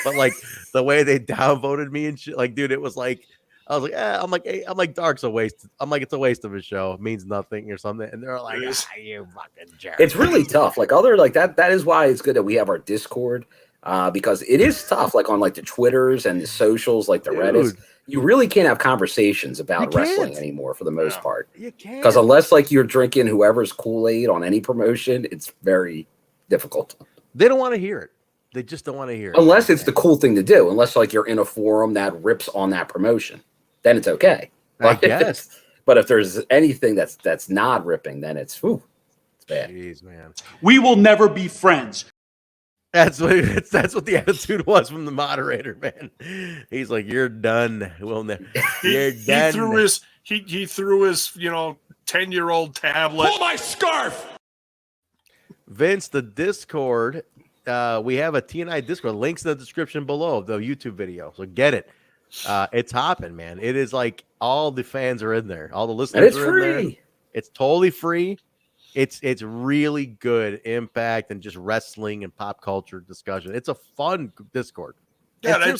But like the way they downvoted me and shit, like, dude, it was like, I was like, I'm like, Dark's a waste. I'm like, it's a waste of a show. It means nothing or something. And they're like, you fucking jerk. It's really tough. Like that is why it's good that we have our Discord. Because it is tough, like on like the Twitters and the socials, like the Reddits, you really can't have conversations about wrestling anymore for the most part. You can't. Because unless like you're drinking whoever's Kool-Aid on any promotion, it's very difficult. They don't want to hear it. They just don't want to hear it. Unless it's the cool thing to do. Unless like you're in a forum that rips on that promotion, then it's okay. I guess. But if there's anything that's not ripping, then it's bad. Jeez, man. We will never be friends. That's what the attitude was from the moderator, man. He's like, "You're done. We'll never." You're done. He threw his 10-year-old tablet. Pull my scarf. Vince, the Discord. We have a TNI Discord. Links in the description below the YouTube video. So get it. It's hopping, man. It is like all the fans are in there. All the listeners are in there. It's totally free. It's really good impact and just wrestling and pop culture discussion. It's a fun Discord. Yeah,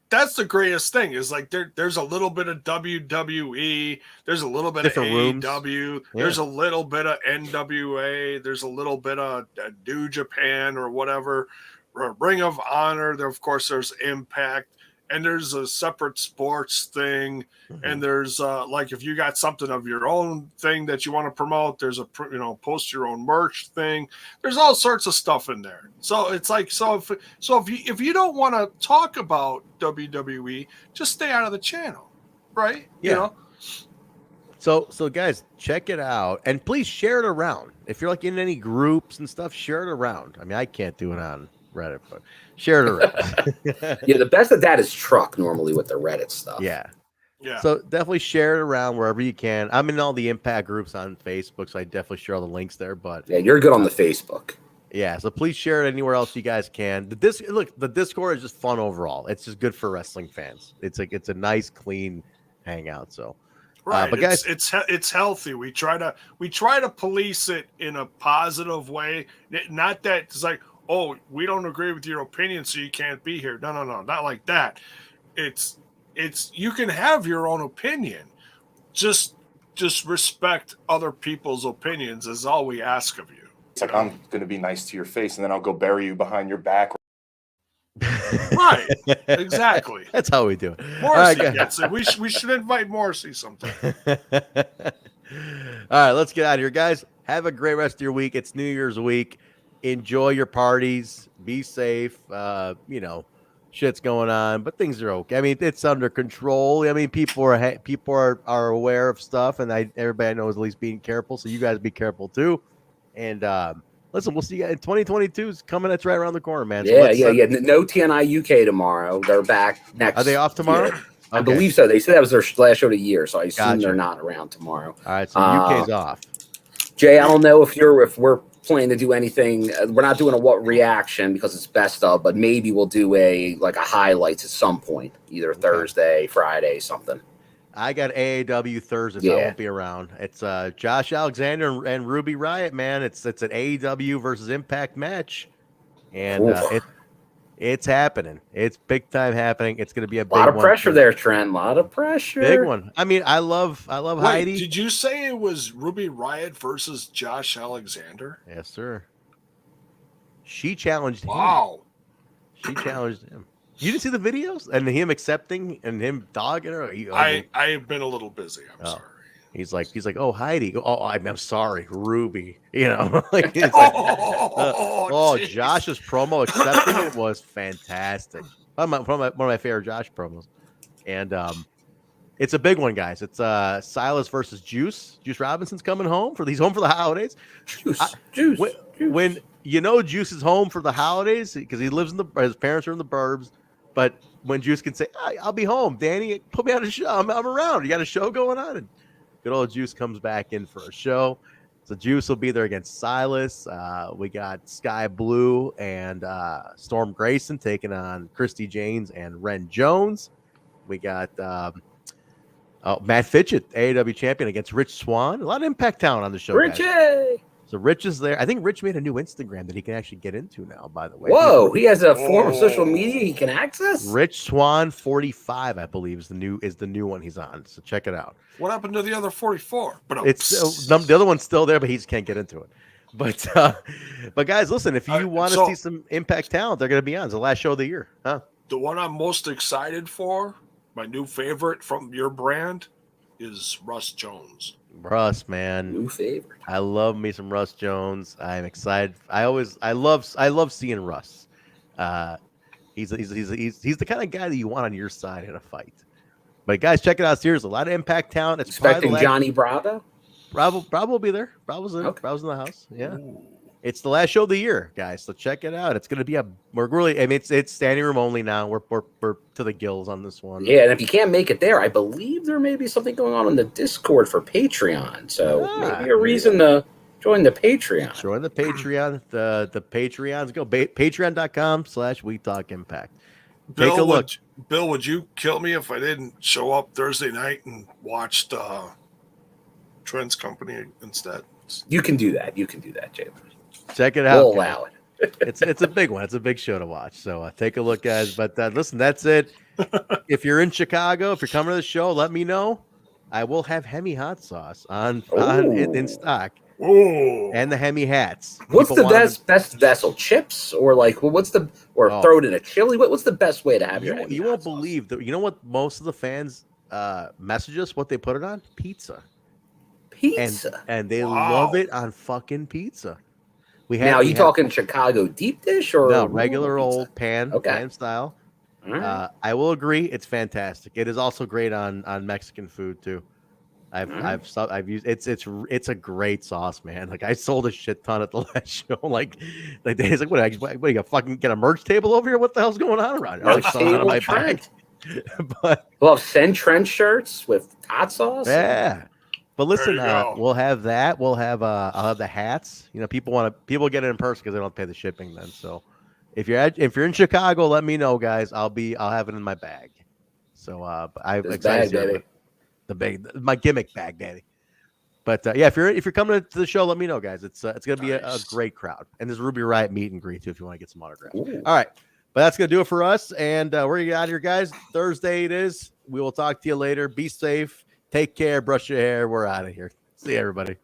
that's the greatest thing is like there's a little bit of WWE, there's a little bit of AEW, there's a little bit of NWA, there's a little bit of New Japan or whatever, Ring of Honor. There, of course, there's Impact. And there's a separate sports thing, and there's like if you got something of your own thing that you want to promote, there's a post your own merch thing. There's all sorts of stuff in there. So it's like if you don't want to talk about WWE, just stay out of the channel, right? Yeah. So guys, check it out, and please share it around. If you're like in any groups and stuff, share it around. I mean, I can't do it on Reddit, but share it around. Yeah, the best of that is Truck normally with the Reddit stuff. Yeah. So definitely share it around wherever you can. I'm in all the Impact groups on Facebook, so I definitely share all the links there. But yeah, you're good on the Facebook. Yeah, so please share it anywhere else you guys can. The Discord is just fun overall. It's just good for wrestling fans. It's a nice, clean hangout. So. Right, but guys, it's healthy. We try to police it in a positive way. Not that it's like, oh, we don't agree with your opinion, so you can't be here. No, not like that. It's you can have your own opinion. Just respect other people's opinions is all we ask of you. It's like, I'm going to be nice to your face, and then I'll go bury you behind your back. Right, exactly. That's how we do it. Morrissey gets it. We should invite Morrissey sometime. All right, let's get out of here, guys. Have a great rest of your week. It's New Year's week. Enjoy your parties. Be safe. Shit's going on, but things are okay. I mean, it's under control. I mean, people are aware of stuff, and everybody I know is at least being careful. So you guys be careful too. And Listen, we'll see you in 2022 is coming. That's right around the corner, man. So Yeah. No TNI UK tomorrow. They're back next. Are they off tomorrow? year. I believe so. They said that was their last show of the year, so I assume Gotcha. they're not around tomorrow. All right, so UK's off. Jay, I don't know if we're planning to do anything. We're not doing a what reaction because it's best of, but maybe we'll do a highlights at some point, either Thursday, Friday, something. I got AAW Thursday, so I won't be around. It's Josh Alexander and Ruby Riott, man. It's an AAW versus Impact match, and it's happening. It's big time happening. It's going to be a big lot of one. pressure there, Trent. A lot of pressure. Big one. I mean, I love Heidi. Did you say it was Ruby Riott versus Josh Alexander? Yes, sir. She challenged him. Wow. She challenged him. You didn't see the videos and him accepting and him dogging her. I have been a little busy. I'm sorry. He's like, oh, Heidi. Oh, I'm sorry, Ruby. You know, like it's like, Josh's promo accepting it was fantastic. One of my favorite Josh promos, and it's a big one, guys. It's Silas versus Juice. Juice Robinson's coming home for the holidays. Juice. When you know Juice is home for the holidays because he lives his parents are in the burbs, but when Juice can say, I'll be home, Danny, put me on a show. I'm around. You got a show going on. And good old Juice comes back in for a show. So Juice will be there against Silas. We got Sky Blue and Storm Grayson taking on Christy Janes and Ren Jones. We got Matt Fitchett, AAW champion, against Rich Swann. A lot of Impact talent on the show. Richie! Guys. So Rich is there. I think Rich made a new Instagram that he can actually get into now, by the way. Whoa, he has a form of social media he can access? Rich Swann 45, I believe, is the new one he's on. So check it out. What happened to the other 44? But It's the other one's still there, but he just can't get into it. But guys, listen, if you want to see some Impact talent, they're going to be on. It's the last show of the year, huh? The one I'm most excited for, my new favorite from your brand, is Russ Jones. Russ, man, New favorite. I love me some Russ Jones. I'm excited. I love seeing Russ. He's the kind of guy that you want on your side in a fight. But guys, check it out. Seriously, a lot of Impact talent. It's expecting Johnny Bravo. Bravo will be there. Bravo's in. Okay. Bravo's in the house. Yeah. Ooh. It's the last show of the year, guys. So check it out. It's going to be it's standing room only now. We're to the gills on this one. Yeah, and if you can't make it there, I believe there may be something going on in the Discord for Patreon. So maybe a reason to join the Patreon. Join the Patreon. The Patreons go. Patreon.com/WeTalkImpact. Take a look. Bill, would you kill me if I didn't show up Thursday night and watched Trent's Company instead? You can do that, Jay. Check it out. We'll allow it. It's a big one. It's a big show to watch. So take a look, guys. But listen, that's it. If you're in Chicago, if you're coming to the show, let me know. I will have Hemi hot sauce in stock. Ooh. And the Hemi hats. What's the best vessel? Chips or throw it in a chili? What's the best way to have your? You won't believe that. You know what? Most of the fans message us what they put it on? Pizza. And they love it on fucking pizza. You talking Chicago deep dish or no regular old pan style? Right. I will agree, it's fantastic. It is also great on Mexican food too. I've used it's a great sauce, man. Like I sold a shit ton at the last show. Like days like what you got fucking get a merch table over here? What the hell's going on around here? Merch table, my bag. But we'll have send Trent shirts with hot sauce. Yeah. But listen, we'll have that. We'll have I'll have the hats. You know, people get it in person because they don't pay the shipping then. So if you're in Chicago, let me know, guys. I'll have it in my bag. So I'm excited. My gimmick bag, Daddy. But if you're coming to the show, let me know, guys. It's gonna be a great crowd, and there's Ruby Riott meet and greet too if you want to get some autographs. Ooh. All right, but that's gonna do it for us, and we're gonna get out of here, guys. Thursday it is. We will talk to you later. Be safe. Take care. Brush your hair. We're out of here. See you, everybody.